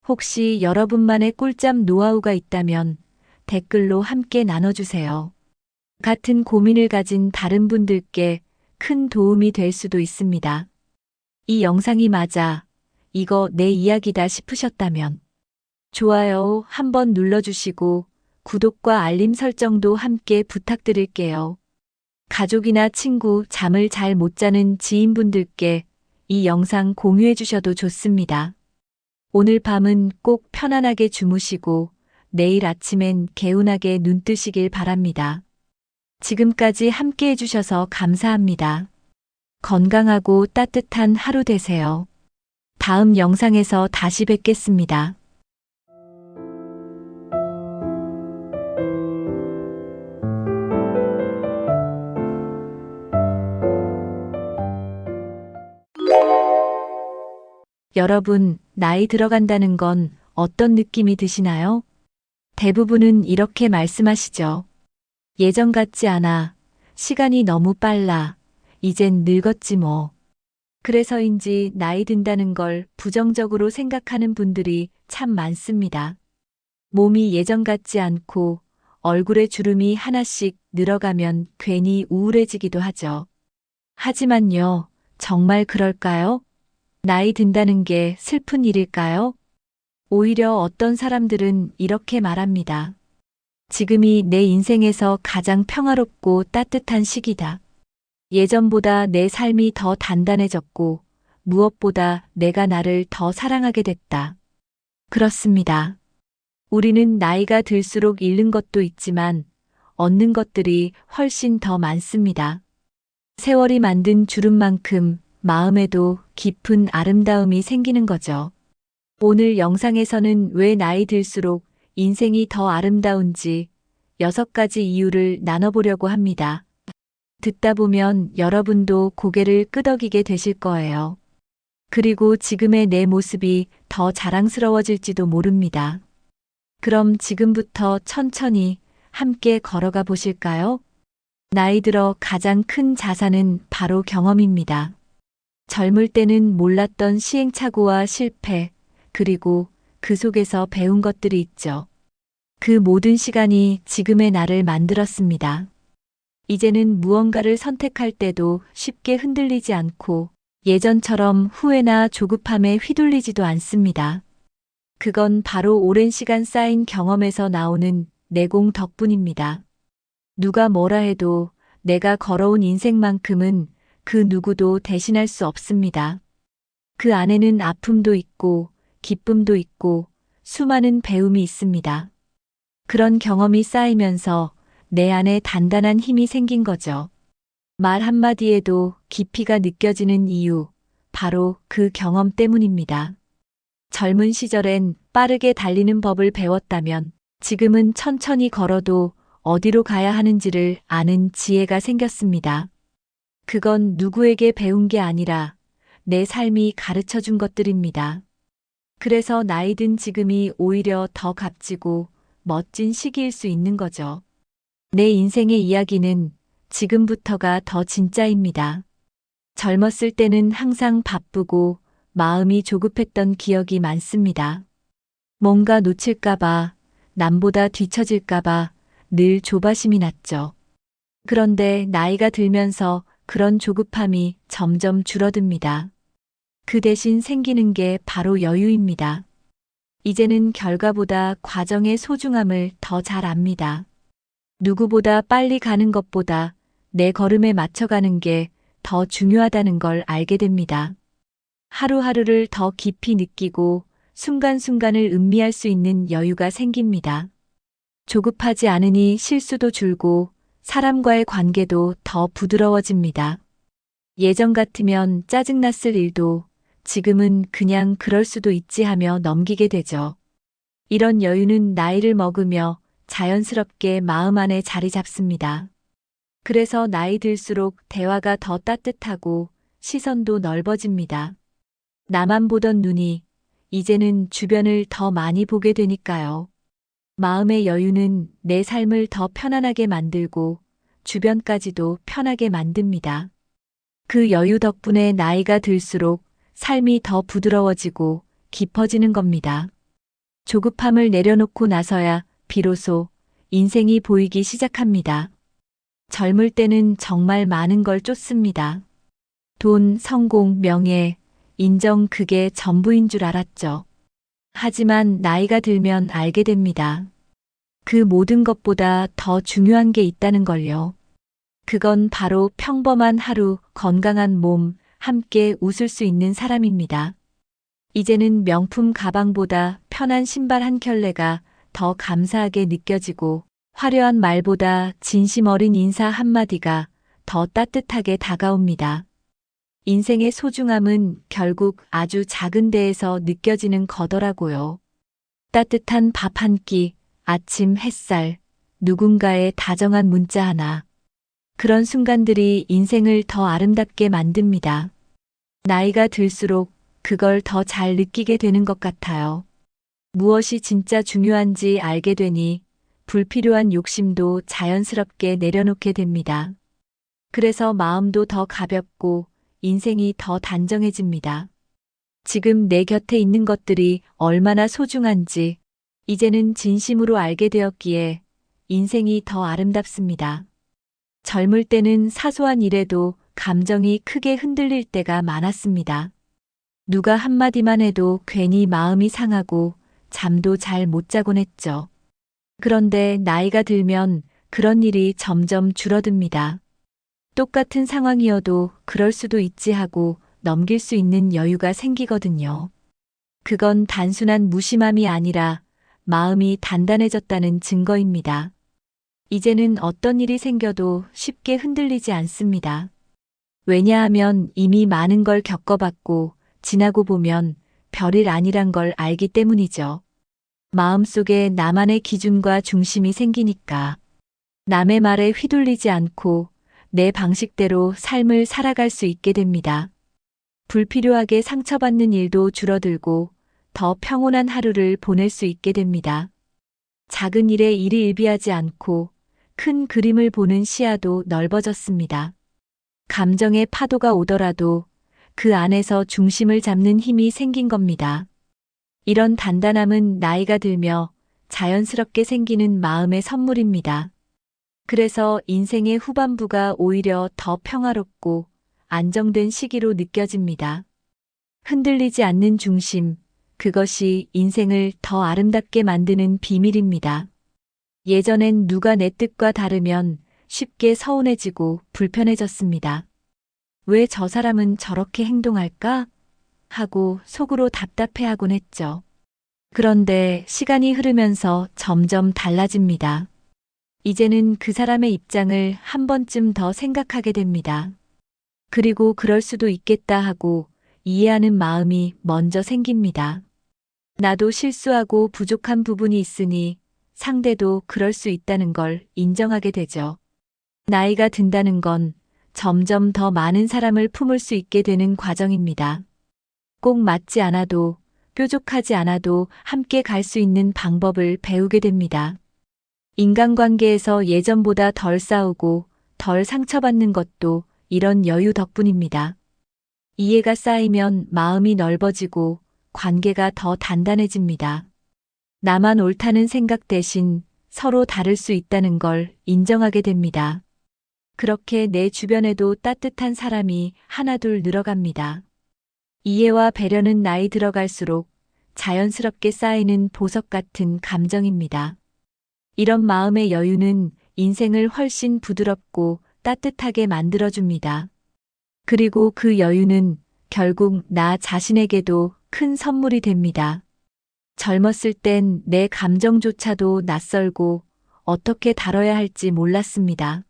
혹시 여러분만의 꿀잠 노하우가 있다면 댓글로 함께 나눠주세요. 같은 고민을 가진 다른 분들께 큰 도움이 될 수도 있습니다. 이 영상이 맞아, 이거 내 이야기다 싶으셨다면 좋아요 한번 눌러주시고 구독과 알림 설정도 함께 부탁드릴게요. 가족이나 친구, 잠을 잘 못 자는 지인분들께 이 영상 공유해 주셔도 좋습니다. 오늘 밤은 꼭 편안하게 주무시고 내일 아침엔 개운하게 눈 뜨시길 바랍니다. 지금까지 함께 해주셔서 감사합니다. 건강하고 따뜻한 하루 되세요. 다음 영상에서 다시 뵙겠습니다. 여러분, 나이 들어간다는 건 어떤 느낌이 드시나요? 대부분은 이렇게 말씀하시죠. 예전 같지 않아. 시간이 너무 빨라. 이젠 늙었지 뭐. 그래서인지 나이 든다는 걸 부정적으로 생각하는 분들이 참 많습니다. 몸이 예전 같지 않고 얼굴에 주름이 하나씩 늘어가면 괜히 우울해지기도 하죠. 하지만요, 정말 그럴까요? 나이 든다는 게 슬픈 일일까요? 오히려 어떤 사람들은 이렇게 말합니다. 지금이 내 인생에서 가장 평화롭고 따뜻한 시기다. 예전보다 내 삶이 더 단단해졌고 무엇보다 내가 나를 더 사랑하게 됐다. 그렇습니다. 우리는 나이가 들수록 잃는 것도 있지만 얻는 것들이 훨씬 더 많습니다. 세월이 만든 주름만큼 마음에도 깊은 아름다움이 생기는 거죠. 오늘 영상에서는 왜 나이 들수록 인생이 더 아름다운지 6가지 이유를 나눠보려고 합니다. 듣다 보면 여러분도 고개를 끄덕이게 되실 거예요. 그리고 지금의 내 모습이 더 자랑스러워질지도 모릅니다. 그럼 지금부터 천천히 함께 걸어가 보실까요? 나이 들어 가장 큰 자산은 바로 경험입니다. 젊을 때는 몰랐던 시행착오와 실패, 그리고 그 속에서 배운 것들이 있죠. 그 모든 시간이 지금의 나를 만들었습니다. 이제는 무언가를 선택할 때도 쉽게 흔들리지 않고 예전처럼 후회나 조급함에 휘둘리지도 않습니다. 그건 바로 오랜 시간 쌓인 경험에서 나오는 내공 덕분입니다. 누가 뭐라 해도 내가 걸어온 인생만큼은 그 누구도 대신할 수 없습니다. 그 안에는 아픔도 있고 기쁨도 있고 수많은 배움이 있습니다. 그런 경험이 쌓이면서 내 안에 단단한 힘이 생긴 거죠. 말 한마디에도 깊이가 느껴지는 이유, 바로 그 경험 때문입니다. 젊은 시절엔 빠르게 달리는 법을 배웠다면 지금은 천천히 걸어도 어디로 가야 하는지를 아는 지혜가 생겼습니다. 그건 누구에게 배운 게 아니라 내 삶이 가르쳐 준 것들입니다. 그래서 나이 든 지금이 오히려 더 값지고 멋진 시기일 수 있는 거죠. 내 인생의 이야기는 지금부터가 더 진짜입니다. 젊었을 때는 항상 바쁘고 마음이 조급했던 기억이 많습니다. 뭔가 놓칠까봐, 남보다 뒤처질까봐 늘 조바심이 났죠. 그런데 나이가 들면서 그런 조급함이 점점 줄어듭니다. 그 대신 생기는 게 바로 여유입니다. 이제는 결과보다 과정의 소중함을 더 잘 압니다. 누구보다 빨리 가는 것보다 내 걸음에 맞춰가는 게 더 중요하다는 걸 알게 됩니다. 하루하루를 더 깊이 느끼고 순간순간을 음미할 수 있는 여유가 생깁니다. 조급하지 않으니 실수도 줄고 사람과의 관계도 더 부드러워집니다. 예전 같으면 짜증났을 일도 지금은 그냥 그럴 수도 있지 하며 넘기게 되죠. 이런 여유는 나이를 먹으며 자연스럽게 마음 안에 자리 잡습니다. 그래서 나이 들수록 대화가 더 따뜻하고 시선도 넓어집니다. 나만 보던 눈이 이제는 주변을 더 많이 보게 되니까요. 마음의 여유는 내 삶을 더 편안하게 만들고 주변까지도 편하게 만듭니다. 그 여유 덕분에 나이가 들수록 삶이 더 부드러워지고 깊어지는 겁니다. 조급함을 내려놓고 나서야 비로소 인생이 보이기 시작합니다. 젊을 때는 정말 많은 걸 쫓습니다. 돈, 성공, 명예, 인정 그게 전부인 줄 알았죠. 하지만 나이가 들면 알게 됩니다. 그 모든 것보다 더 중요한 게 있다는 걸요. 그건 바로 평범한 하루, 건강한 몸, 함께 웃을 수 있는 사람입니다. 이제는 명품 가방보다 편한 신발 한 켤레가 더 감사하게 느껴지고 화려한 말보다 진심 어린 인사 한마디가 더 따뜻하게 다가옵니다. 인생의 소중함은 결국 아주 작은 데에서 느껴지는 거더라고요. 따뜻한 밥 한 끼, 아침 햇살, 누군가의 다정한 문자 하나. 그런 순간들이 인생을 더 아름답게 만듭니다. 나이가 들수록 그걸 더 잘 느끼게 되는 것 같아요. 무엇이 진짜 중요한지 알게 되니 불필요한 욕심도 자연스럽게 내려놓게 됩니다. 그래서 마음도 더 가볍고 인생이 더 단정해집니다. 지금 내 곁에 있는 것들이 얼마나 소중한지 이제는 진심으로 알게 되었기에 인생이 더 아름답습니다. 젊을 때는 사소한 일에도 감정이 크게 흔들릴 때가 많았습니다. 누가 한마디만 해도 괜히 마음이 상하고 잠도 잘 못 자곤 했죠. 그런데 나이가 들면 그런 일이 점점 줄어듭니다. 똑같은 상황이어도 그럴 수도 있지 하고 넘길 수 있는 여유가 생기거든요. 그건 단순한 무심함이 아니라 마음이 단단해졌다는 증거입니다. 이제는 어떤 일이 생겨도 쉽게 흔들리지 않습니다. 왜냐하면 이미 많은 걸 겪어봤고 지나고 보면 별일 아니란 걸 알기 때문이죠. 마음속에 나만의 기준과 중심이 생기니까 남의 말에 휘둘리지 않고 내 방식대로 삶을 살아갈 수 있게 됩니다. 불필요하게 상처받는 일도 줄어들고 더 평온한 하루를 보낼 수 있게 됩니다. 작은 일에 일희일비하지 않고 큰 그림을 보는 시야도 넓어졌습니다. 감정의 파도가 오더라도 그 안에서 중심을 잡는 힘이 생긴 겁니다. 이런 단단함은 나이가 들며 자연스럽게 생기는 마음의 선물입니다. 그래서 인생의 후반부가 오히려 더 평화롭고 안정된 시기로 느껴집니다. 흔들리지 않는 중심, 그것이 인생을 더 아름답게 만드는 비밀입니다. 예전엔 누가 내 뜻과 다르면 쉽게 서운해지고 불편해졌습니다. 왜 저 사람은 저렇게 행동할까? 하고 속으로 답답해하곤 했죠. 그런데 시간이 흐르면서 점점 달라집니다. 이제는 그 사람의 입장을 한 번쯤 더 생각하게 됩니다. 그리고 그럴 수도 있겠다 하고 이해하는 마음이 먼저 생깁니다. 나도 실수하고 부족한 부분이 있으니 상대도 그럴 수 있다는 걸 인정하게 되죠. 나이가 든다는 건 점점 더 많은 사람을 품을 수 있게 되는 과정입니다. 꼭 맞지 않아도 뾰족하지 않아도 함께 갈 수 있는 방법을 배우게 됩니다. 인간관계에서 예전보다 덜 싸우고 덜 상처받는 것도 이런 여유 덕분입니다. 이해가 쌓이면 마음이 넓어지고 관계가 더 단단해집니다. 나만 옳다는 생각 대신 서로 다를 수 있다는 걸 인정하게 됩니다. 그렇게 내 주변에도 따뜻한 사람이 하나둘 늘어갑니다. 이해와 배려는 나이 들어갈수록 자연스럽게 쌓이는 보석 같은 감정입니다. 이런 마음의 여유는 인생을 훨씬 부드럽고 따뜻하게 만들어줍니다. 그리고 그 여유는 결국 나 자신에게도 큰 선물이 됩니다. 젊었을 땐 내 감정조차도 낯설고 어떻게 다뤄야 할지 몰랐습니다.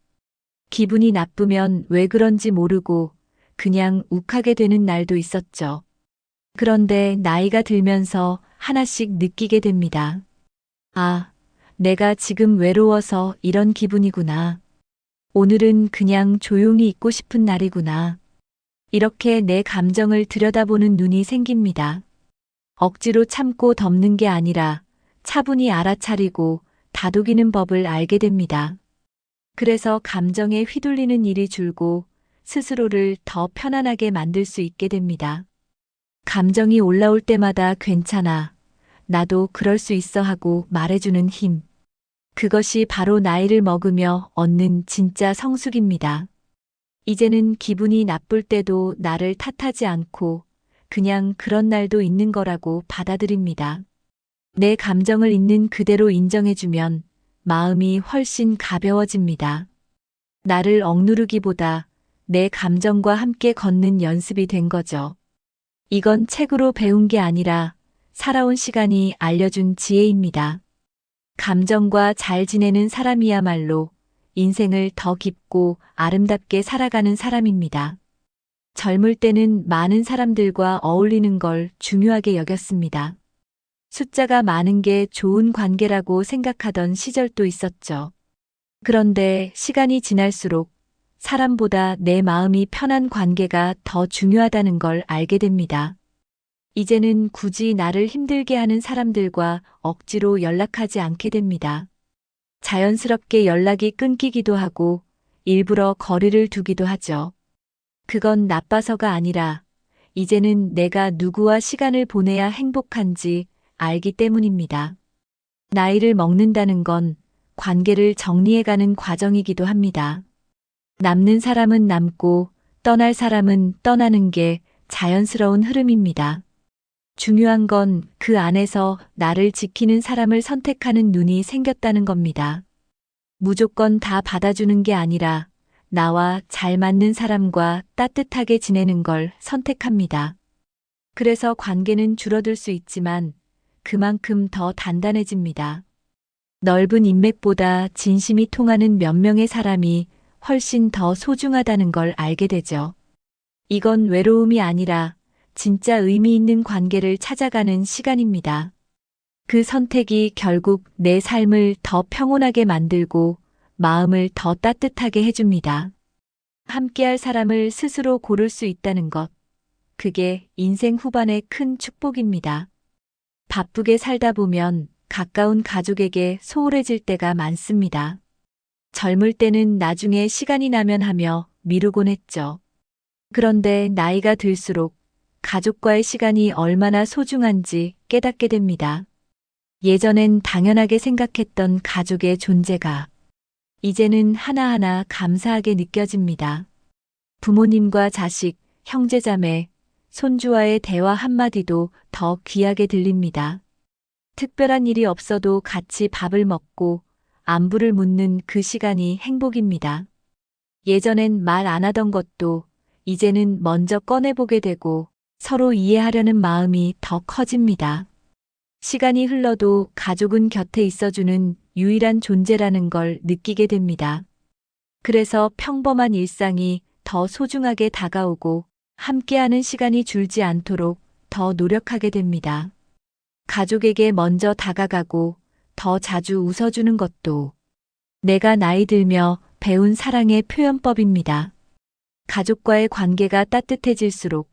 기분이 나쁘면 왜 그런지 모르고 그냥 욱하게 되는 날도 있었죠. 그런데 나이가 들면서 하나씩 느끼게 됩니다. 아, 내가 지금 외로워서 이런 기분이구나. 오늘은 그냥 조용히 있고 싶은 날이구나. 이렇게 내 감정을 들여다보는 눈이 생깁니다. 억지로 참고 덮는 게 아니라 차분히 알아차리고 다독이는 법을 알게 됩니다. 그래서 감정에 휘둘리는 일이 줄고 스스로를 더 편안하게 만들 수 있게 됩니다. 감정이 올라올 때마다 괜찮아. 나도 그럴 수 있어 하고 말해주는 힘. 그것이 바로 나이를 먹으며 얻는 진짜 성숙입니다. 이제는 기분이 나쁠 때도 나를 탓하지 않고 그냥 그런 날도 있는 거라고 받아들입니다. 내 감정을 있는 그대로 인정해주면 마음이 훨씬 가벼워집니다. 나를 억누르기보다 내 감정과 함께 걷는 연습이 된 거죠. 이건 책으로 배운 게 아니라 살아온 시간이 알려준 지혜입니다. 감정과 잘 지내는 사람이야말로 인생을 더 깊고 아름답게 살아가는 사람입니다. 젊을 때는 많은 사람들과 어울리는 걸 중요하게 여겼습니다. 숫자가 많은 게 좋은 관계라고 생각하던 시절도 있었죠. 그런데 시간이 지날수록 사람보다 내 마음이 편한 관계가 더 중요하다는 걸 알게 됩니다. 이제는 굳이 나를 힘들게 하는 사람들과 억지로 연락하지 않게 됩니다. 자연스럽게 연락이 끊기기도 하고 일부러 거리를 두기도 하죠. 그건 나빠서가 아니라 이제는 내가 누구와 시간을 보내야 행복한지 알기 때문입니다. 나이를 먹는다는 건 관계를 정리해가는 과정이기도 합니다. 남는 사람은 남고 떠날 사람은 떠나는 게 자연스러운 흐름입니다. 중요한 건 그 안에서 나를 지키는 사람을 선택하는 눈이 생겼다는 겁니다. 무조건 다 받아주는 게 아니라 나와 잘 맞는 사람과 따뜻하게 지내는 걸 선택합니다. 그래서 관계는 줄어들 수 있지만 그만큼 더 단단해집니다. 넓은 인맥보다 진심이 통하는 몇 명의 사람이 훨씬 더 소중하다는 걸 알게 되죠. 이건 외로움이 아니라 진짜 의미 있는 관계를 찾아가는 시간입니다. 그 선택이 결국 내 삶을 더 평온하게 만들고 마음을 더 따뜻하게 해줍니다. 함께할 사람을 스스로 고를 수 있다는 것. 그게 인생 후반의 큰 축복입니다. 바쁘게 살다 보면 가까운 가족에게 소홀해질 때가 많습니다. 젊을 때는 나중에 시간이 나면 하며 미루곤 했죠. 그런데 나이가 들수록 가족과의 시간이 얼마나 소중한지 깨닫게 됩니다. 예전엔 당연하게 생각했던 가족의 존재가 이제는 하나하나 감사하게 느껴집니다. 부모님과 자식, 형제자매, 손주와의 대화 한마디도 더 귀하게 들립니다. 특별한 일이 없어도 같이 밥을 먹고 안부를 묻는 그 시간이 행복입니다. 예전엔 말 안 하던 것도 이제는 먼저 꺼내보게 되고 서로 이해하려는 마음이 더 커집니다. 시간이 흘러도 가족은 곁에 있어주는 유일한 존재라는 걸 느끼게 됩니다. 그래서 평범한 일상이 더 소중하게 다가오고 함께하는 시간이 줄지 않도록 더 노력하게 됩니다. 가족에게 먼저 다가가고 더 자주 웃어주는 것도 내가 나이 들며 배운 사랑의 표현법입니다. 가족과의 관계가 따뜻해질수록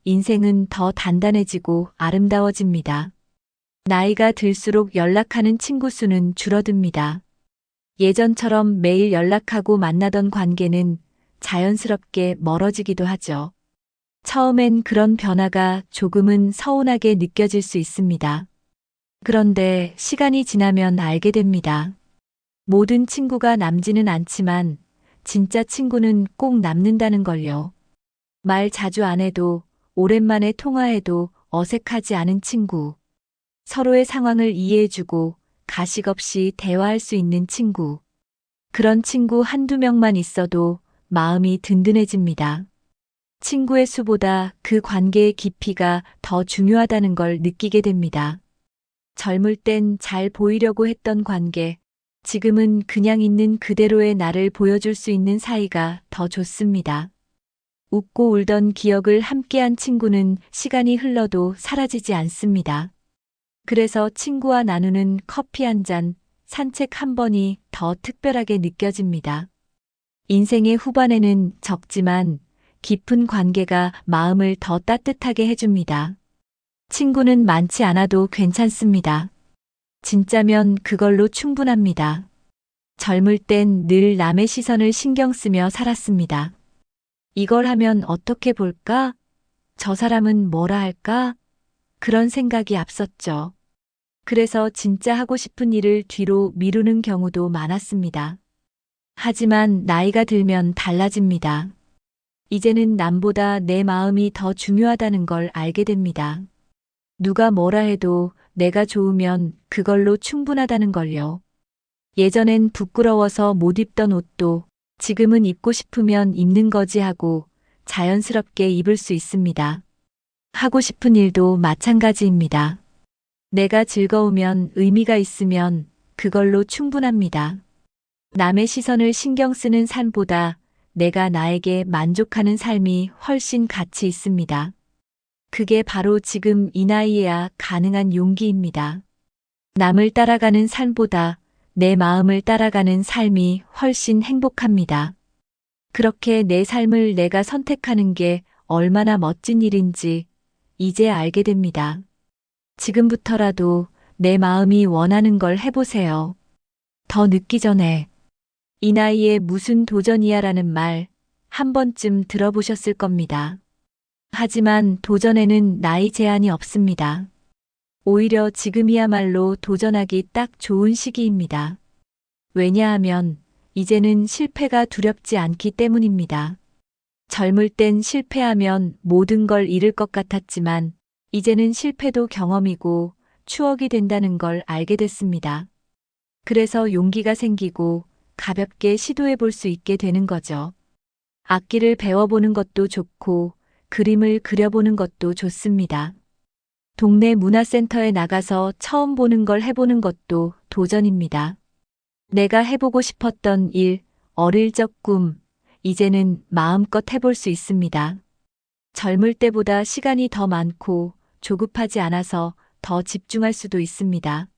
인생은 더 단단해지고 아름다워집니다. 나이가 들수록 연락하는 친구 수는 줄어듭니다. 예전처럼 매일 연락하고 만나던 관계는 자연스럽게 멀어지기도 하죠. 처음엔 그런 변화가 조금은 서운하게 느껴질 수 있습니다. 그런데 시간이 지나면 알게 됩니다. 모든 친구가 남지는 않지만 진짜 친구는 꼭 남는다는 걸요. 말 자주 안 해도 오랜만에 통화해도 어색하지 않은 친구. 서로의 상황을 이해해주고 가식 없이 대화할 수 있는 친구. 그런 친구 한두 명만 있어도 마음이 든든해집니다. 친구의 수보다 그 관계의 깊이가 더 중요하다는 걸 느끼게 됩니다. 젊을 땐 잘 보이려고 했던 관계, 지금은 그냥 있는 그대로의 나를 보여줄 수 있는 사이가 더 좋습니다. 웃고 울던 기억을 함께한 친구는 시간이 흘러도 사라지지 않습니다. 그래서 친구와 나누는 커피 한 잔, 산책 한 번이 더 특별하게 느껴집니다. 인생의 후반에는 적지만 깊은 관계가 마음을 더 따뜻하게 해줍니다. 친구는 많지 않아도 괜찮습니다. 진짜면 그걸로 충분합니다. 젊을 땐 늘 남의 시선을 신경 쓰며 살았습니다. 이걸 하면 어떻게 볼까? 저 사람은 뭐라 할까? 그런 생각이 앞섰죠. 그래서 진짜 하고 싶은 일을 뒤로 미루는 경우도 많았습니다. 하지만 나이가 들면 달라집니다. 이제는 남보다 내 마음이 더 중요하다는 걸 알게 됩니다. 누가 뭐라 해도 내가 좋으면 그걸로 충분하다는 걸요. 예전엔 부끄러워서 못 입던 옷도 지금은 입고 싶으면 입는 거지 하고 자연스럽게 입을 수 있습니다. 하고 싶은 일도 마찬가지입니다. 내가 즐거우면 의미가 있으면 그걸로 충분합니다. 남의 시선을 신경 쓰는 삶보다 내가 나에게 만족하는 삶이 훨씬 가치 있습니다. 그게 바로 지금 이 나이에야 가능한 용기입니다. 남을 따라가는 삶보다 내 마음을 따라가는 삶이 훨씬 행복합니다. 그렇게 내 삶을 내가 선택하는 게 얼마나 멋진 일인지 이제 알게 됩니다. 지금부터라도 내 마음이 원하는 걸 해보세요. 더 늦기 전에. 이 나이에 무슨 도전이야 라는 말 한 번쯤 들어보셨을 겁니다. 하지만 도전에는 나이 제한이 없습니다. 오히려 지금이야말로 도전하기 딱 좋은 시기입니다. 왜냐하면 이제는 실패가 두렵지 않기 때문입니다. 젊을 땐 실패하면 모든 걸 잃을 것 같았지만 이제는 실패도 경험이고 추억이 된다는 걸 알게 됐습니다. 그래서 용기가 생기고 가볍게 시도해 볼 수 있게 되는 거죠. 악기를 배워보는 것도 좋고 그림을 그려보는 것도 좋습니다. 동네 문화센터에 나가서 처음 보는 걸 해보는 것도 도전입니다. 내가 해보고 싶었던 일, 어릴 적 꿈, 이제는 마음껏 해볼 수 있습니다. 젊을 때보다 시간이 더 많고 조급하지 않아서 더 집중할 수도 있습니다.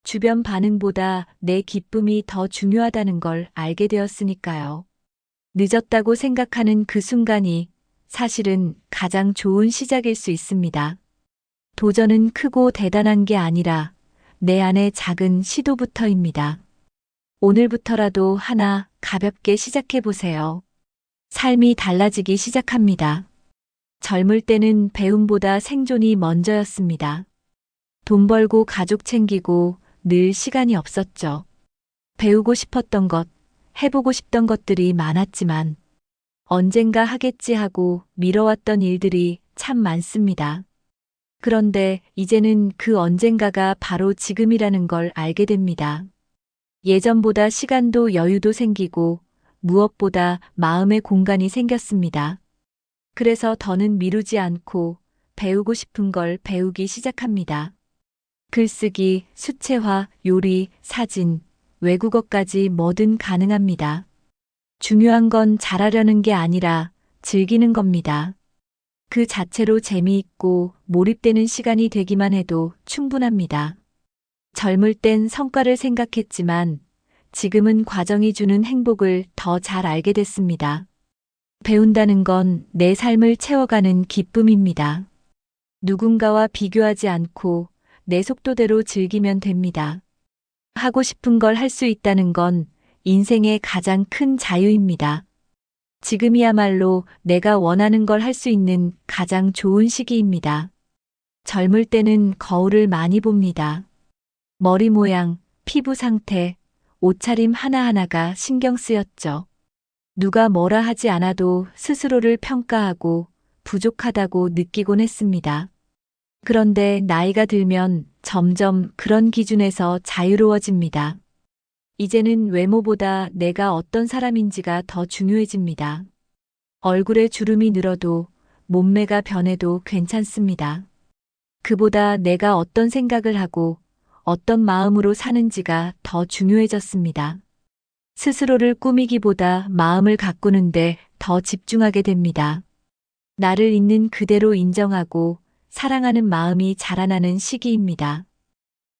주변 반응보다 내 기쁨이 더 중요하다는 걸 알게 되었으니까요. 늦었다고 생각하는 그 순간이 사실은 가장 좋은 시작일 수 있습니다. 도전은 크고 대단한 게 아니라 내 안의 작은 시도부터입니다. 오늘부터라도 하나 가볍게 시작해 보세요. 삶이 달라지기 시작합니다. 젊을 때는 배움보다 생존이 먼저였습니다. 돈 벌고 가족 챙기고 늘 시간이 없었죠. 배우고 싶었던 것, 해보고 싶던 것들이 많았지만 언젠가 하겠지 하고 미뤄왔던 일들이 참 많습니다. 그런데 이제는 그 언젠가가 바로 지금이라는 걸 알게 됩니다. 예전보다 시간도 여유도 생기고 무엇보다 마음의 공간이 생겼습니다. 그래서 더는 미루지 않고 배우고 싶은 걸 배우기 시작합니다. 글쓰기, 수채화, 요리, 사진, 외국어까지 뭐든 가능합니다. 중요한 건 잘하려는 게 아니라 즐기는 겁니다. 그 자체로 재미있고 몰입되는 시간이 되기만 해도 충분합니다. 젊을 땐 성과를 생각했지만 지금은 과정이 주는 행복을 더 잘 알게 됐습니다. 배운다는 건 내 삶을 채워가는 기쁨입니다. 누군가와 비교하지 않고 내 속도대로 즐기면 됩니다. 하고 싶은 걸 할 수 있다는 건 인생의 가장 큰 자유입니다. 지금이야말로 내가 원하는 걸 할 수 있는 가장 좋은 시기입니다. 젊을 때는 거울을 많이 봅니다. 머리 모양, 피부 상태, 옷차림 하나하나가 신경 쓰였죠. 누가 뭐라 하지 않아도 스스로를 평가하고 부족하다고 느끼곤 했습니다. 그런데 나이가 들면 점점 그런 기준에서 자유로워집니다. 이제는 외모보다 내가 어떤 사람인지가 더 중요해집니다. 얼굴에 주름이 늘어도 몸매가 변해도 괜찮습니다. 그보다 내가 어떤 생각을 하고 어떤 마음으로 사는지가 더 중요해졌습니다. 스스로를 꾸미기보다 마음을 가꾸는데 더 집중하게 됩니다. 나를 있는 그대로 인정하고 사랑하는 마음이 자라나는 시기입니다.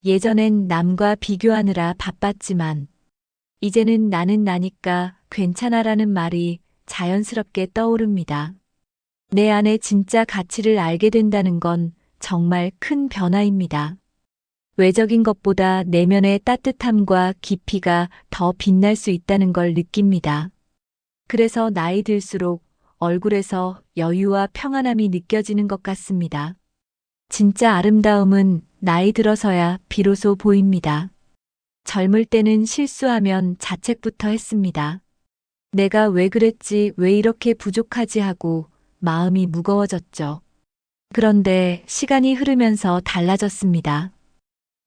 예전엔 남과 비교하느라 바빴지만 이제는 나는 나니까 괜찮아라는 말이 자연스럽게 떠오릅니다. 내 안에 진짜 가치를 알게 된다는 건 정말 큰 변화입니다. 외적인 것보다 내면의 따뜻함과 깊이가 더 빛날 수 있다는 걸 느낍니다. 그래서 나이 들수록 얼굴에서 여유와 평안함이 느껴지는 것 같습니다. 진짜 아름다움은 나이 들어서야 비로소 보입니다. 젊을 때는 실수하면 자책부터 했습니다. 내가 왜 그랬지, 왜 이렇게 부족하지 하고 마음이 무거워졌죠. 그런데 시간이 흐르면서 달라졌습니다.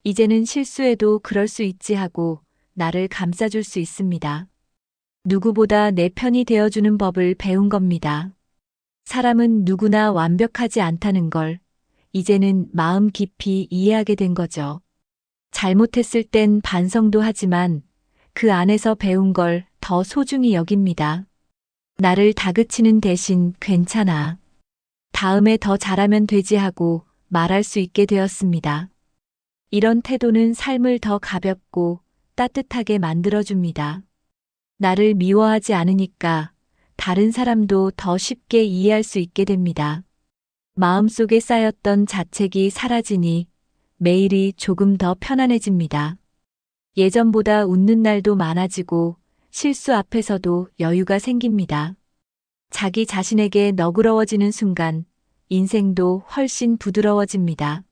이제는 실수해도 그럴 수 있지 하고 나를 감싸줄 수 있습니다. 누구보다 내 편이 되어주는 법을 배운 겁니다. 사람은 누구나 완벽하지 않다는 걸 이제는 마음 깊이 이해하게 된 거죠. 잘못했을 땐 반성도 하지만 그 안에서 배운 걸 더 소중히 여깁니다. 나를 다그치는 대신 괜찮아. 다음에 더 잘하면 되지 하고 말할 수 있게 되었습니다. 이런 태도는 삶을 더 가볍고 따뜻하게 만들어줍니다. 나를 미워하지 않으니까 다른 사람도 더 쉽게 이해할 수 있게 됩니다. 마음속에 쌓였던 자책이 사라지니 매일이 조금 더 편안해집니다. 예전보다 웃는 날도 많아지고 실수 앞에서도 여유가 생깁니다. 자기 자신에게 너그러워지는 순간 인생도 훨씬 부드러워집니다.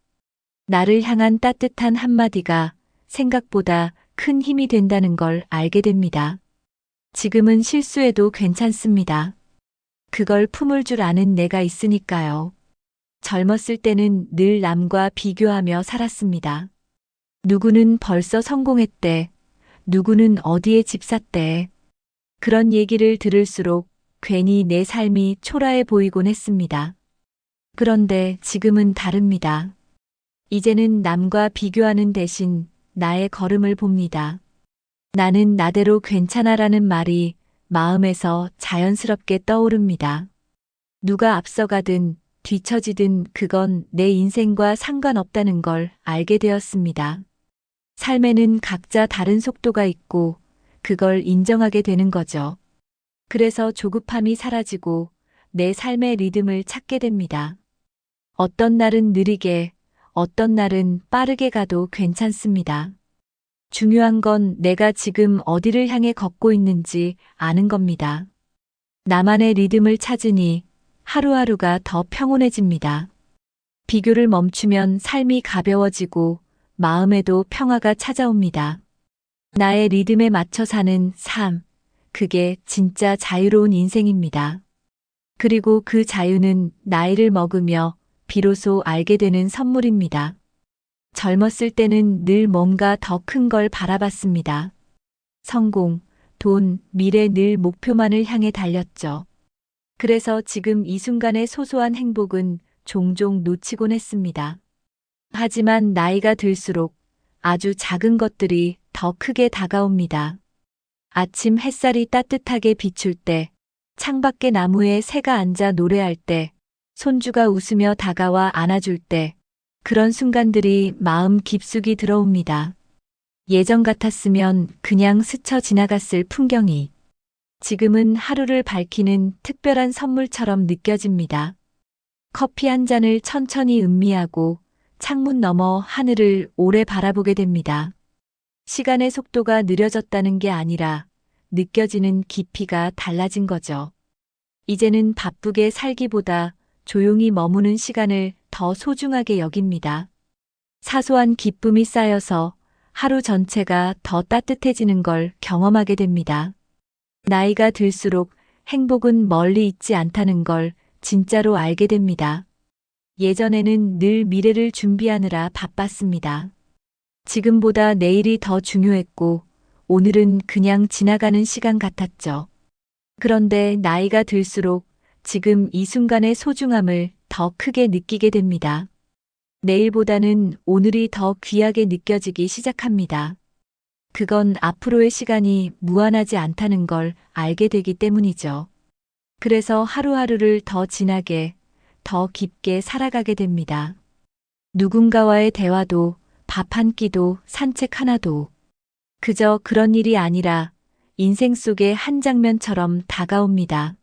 나를 향한 따뜻한 한마디가 생각보다 큰 힘이 된다는 걸 알게 됩니다. 지금은 실수해도 괜찮습니다. 그걸 품을 줄 아는 내가 있으니까요. 젊었을 때는 늘 남과 비교하며 살았습니다. 누구는 벌써 성공했대. 누구는 어디에 집 샀대. 그런 얘기를 들을수록 괜히 내 삶이 초라해 보이곤 했습니다. 그런데 지금은 다릅니다. 이제는 남과 비교하는 대신 나의 걸음을 봅니다. 나는 나대로 괜찮아라는 말이 마음에서 자연스럽게 떠오릅니다. 누가 앞서가든 뒤처지든 그건 내 인생과 상관없다는 걸 알게 되었습니다. 삶에는 각자 다른 속도가 있고 그걸 인정하게 되는 거죠. 그래서 조급함이 사라지고 내 삶의 리듬을 찾게 됩니다. 어떤 날은 느리게, 어떤 날은 빠르게 가도 괜찮습니다. 중요한 건 내가 지금 어디를 향해 걷고 있는지 아는 겁니다. 나만의 리듬을 찾으니 하루하루가 더 평온해집니다. 비교를 멈추면 삶이 가벼워지고 마음에도 평화가 찾아옵니다. 나의 리듬에 맞춰 사는 삶, 그게 진짜 자유로운 인생입니다. 그리고 그 자유는 나이를 먹으며 비로소 알게 되는 선물입니다. 젊었을 때는 늘 뭔가 더 큰 걸 바라봤습니다. 성공, 돈, 미래 늘 목표만을 향해 달렸죠. 그래서 지금 이 순간의 소소한 행복은 종종 놓치곤 했습니다. 하지만 나이가 들수록 아주 작은 것들이 더 크게 다가옵니다. 아침 햇살이 따뜻하게 비출 때, 창밖에 나무에 새가 앉아 노래할 때, 손주가 웃으며 다가와 안아줄 때, 그런 순간들이 마음 깊숙이 들어옵니다. 예전 같았으면 그냥 스쳐 지나갔을 풍경이 지금은 하루를 밝히는 특별한 선물처럼 느껴집니다. 커피 한 잔을 천천히 음미하고 창문 너머 하늘을 오래 바라보게 됩니다. 시간의 속도가 느려졌다는 게 아니라 느껴지는 깊이가 달라진 거죠. 이제는 바쁘게 살기보다 조용히 머무는 시간을 더 소중하게 여깁니다. 사소한 기쁨이 쌓여서 하루 전체가 더 따뜻해지는 걸 경험하게 됩니다. 나이가 들수록 행복은 멀리 있지 않다는 걸 진짜로 알게 됩니다. 예전에는 늘 미래를 준비하느라 바빴습니다. 지금보다 내일이 더 중요했고 오늘은 그냥 지나가는 시간 같았죠. 그런데 나이가 들수록 지금 이 순간의 소중함을 더 크게 느끼게 됩니다. 내일보다는 오늘이 더 귀하게 느껴지기 시작합니다. 그건 앞으로의 시간이 무한하지 않다는 걸 알게 되기 때문이죠. 그래서 하루하루를 더 진하게, 더 깊게 살아가게 됩니다. 누군가와의 대화도, 밥 한 끼도, 산책 하나도 그저 그런 일이 아니라 인생 속의 한 장면처럼 다가옵니다.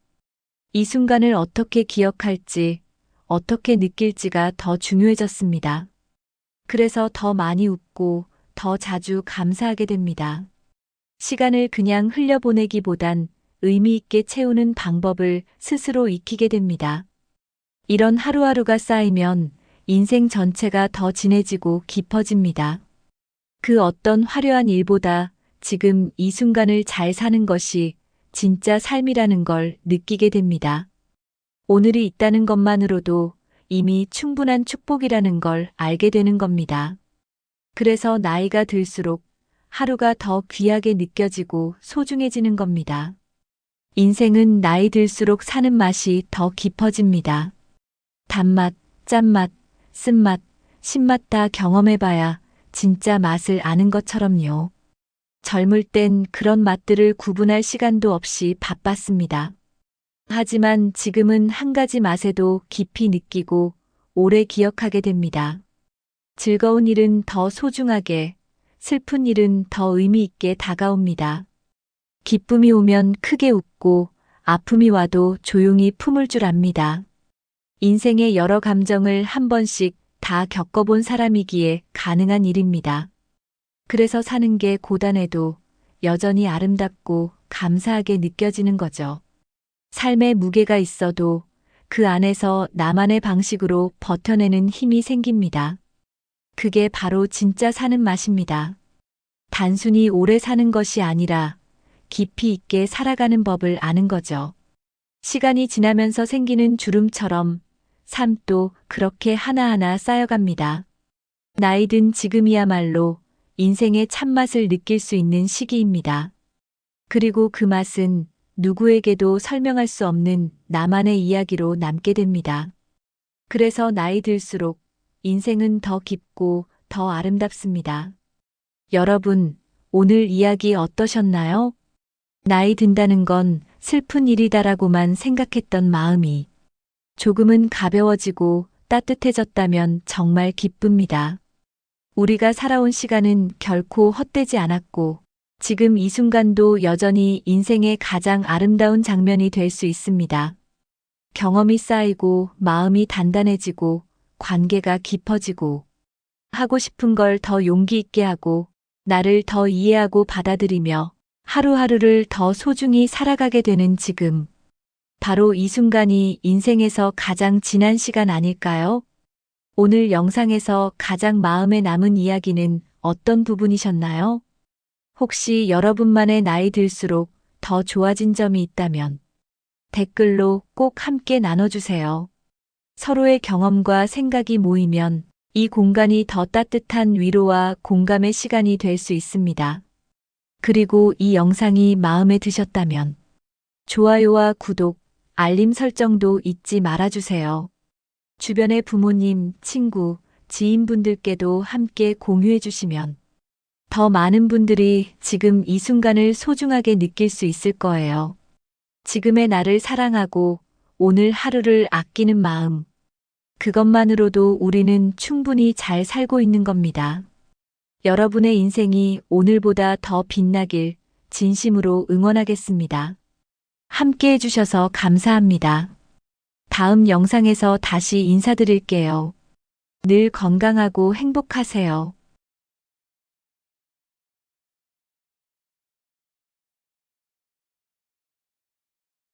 이 순간을 어떻게 기억할지, 어떻게 느낄지가 더 중요해졌습니다. 그래서 더 많이 웃고 더 자주 감사하게 됩니다. 시간을 그냥 흘려보내기보단 의미 있게 채우는 방법을 스스로 익히게 됩니다. 이런 하루하루가 쌓이면 인생 전체가 더 진해지고 깊어집니다. 그 어떤 화려한 일보다 지금 이 순간을 잘 사는 것이 진짜 삶이라는 걸 느끼게 됩니다. 오늘이 있다는 것만으로도 이미 충분한 축복이라는 걸 알게 되는 겁니다. 그래서 나이가 들수록 하루가 더 귀하게 느껴지고 소중해지는 겁니다. 인생은 나이 들수록 사는 맛이 더 깊어집니다. 단맛, 짠맛, 쓴맛, 신맛 다 경험해봐야 진짜 맛을 아는 것처럼요. 젊을 땐 그런 맛들을 구분할 시간도 없이 바빴습니다. 하지만 지금은 한 가지 맛에도 깊이 느끼고 오래 기억하게 됩니다. 즐거운 일은 더 소중하게, 슬픈 일은 더 의미 있게 다가옵니다. 기쁨이 오면 크게 웃고 아픔이 와도 조용히 품을 줄 압니다. 인생의 여러 감정을 한 번씩 다 겪어본 사람이기에 가능한 일입니다. 그래서 사는 게 고단해도 여전히 아름답고 감사하게 느껴지는 거죠. 삶에 무게가 있어도 그 안에서 나만의 방식으로 버텨내는 힘이 생깁니다. 그게 바로 진짜 사는 맛입니다. 단순히 오래 사는 것이 아니라 깊이 있게 살아가는 법을 아는 거죠. 시간이 지나면서 생기는 주름처럼 삶도 그렇게 하나하나 쌓여갑니다. 나이 든 지금이야말로 인생의 참맛을 느낄 수 있는 시기입니다. 그리고 그 맛은 누구에게도 설명할 수 없는 나만의 이야기로 남게 됩니다. 그래서 나이 들수록 인생은 더 깊고 더 아름답습니다. 여러분, 오늘 이야기 어떠셨나요? 나이 든다는 건 슬픈 일이다라고만 생각했던 마음이 조금은 가벼워지고 따뜻해졌다면 정말 기쁩니다. 우리가 살아온 시간은 결코 헛되지 않았고 지금 이 순간도 여전히 인생의 가장 아름다운 장면이 될 수 있습니다. 경험이 쌓이고 마음이 단단해지고 관계가 깊어지고 하고 싶은 걸 더 용기 있게 하고 나를 더 이해하고 받아들이며 하루하루를 더 소중히 살아가게 되는 지금. 바로 이 순간이 인생에서 가장 진한 시간 아닐까요? 오늘 영상에서 가장 마음에 남은 이야기는 어떤 부분이셨나요? 혹시 여러분만의 나이 들수록 더 좋아진 점이 있다면 댓글로 꼭 함께 나눠주세요. 서로의 경험과 생각이 모이면 이 공간이 더 따뜻한 위로와 공감의 시간이 될 수 있습니다. 그리고 이 영상이 마음에 드셨다면 좋아요와 구독, 알림 설정도 잊지 말아주세요. 주변의 부모님, 친구, 지인분들께도 함께 공유해 주시면 더 많은 분들이 지금 이 순간을 소중하게 느낄 수 있을 거예요. 지금의 나를 사랑하고 오늘 하루를 아끼는 마음. 그것만으로도 우리는 충분히 잘 살고 있는 겁니다. 여러분의 인생이 오늘보다 더 빛나길 진심으로 응원하겠습니다. 함께 해주셔서 감사합니다. 다음 영상에서 다시 인사드릴게요. 늘 건강하고 행복하세요.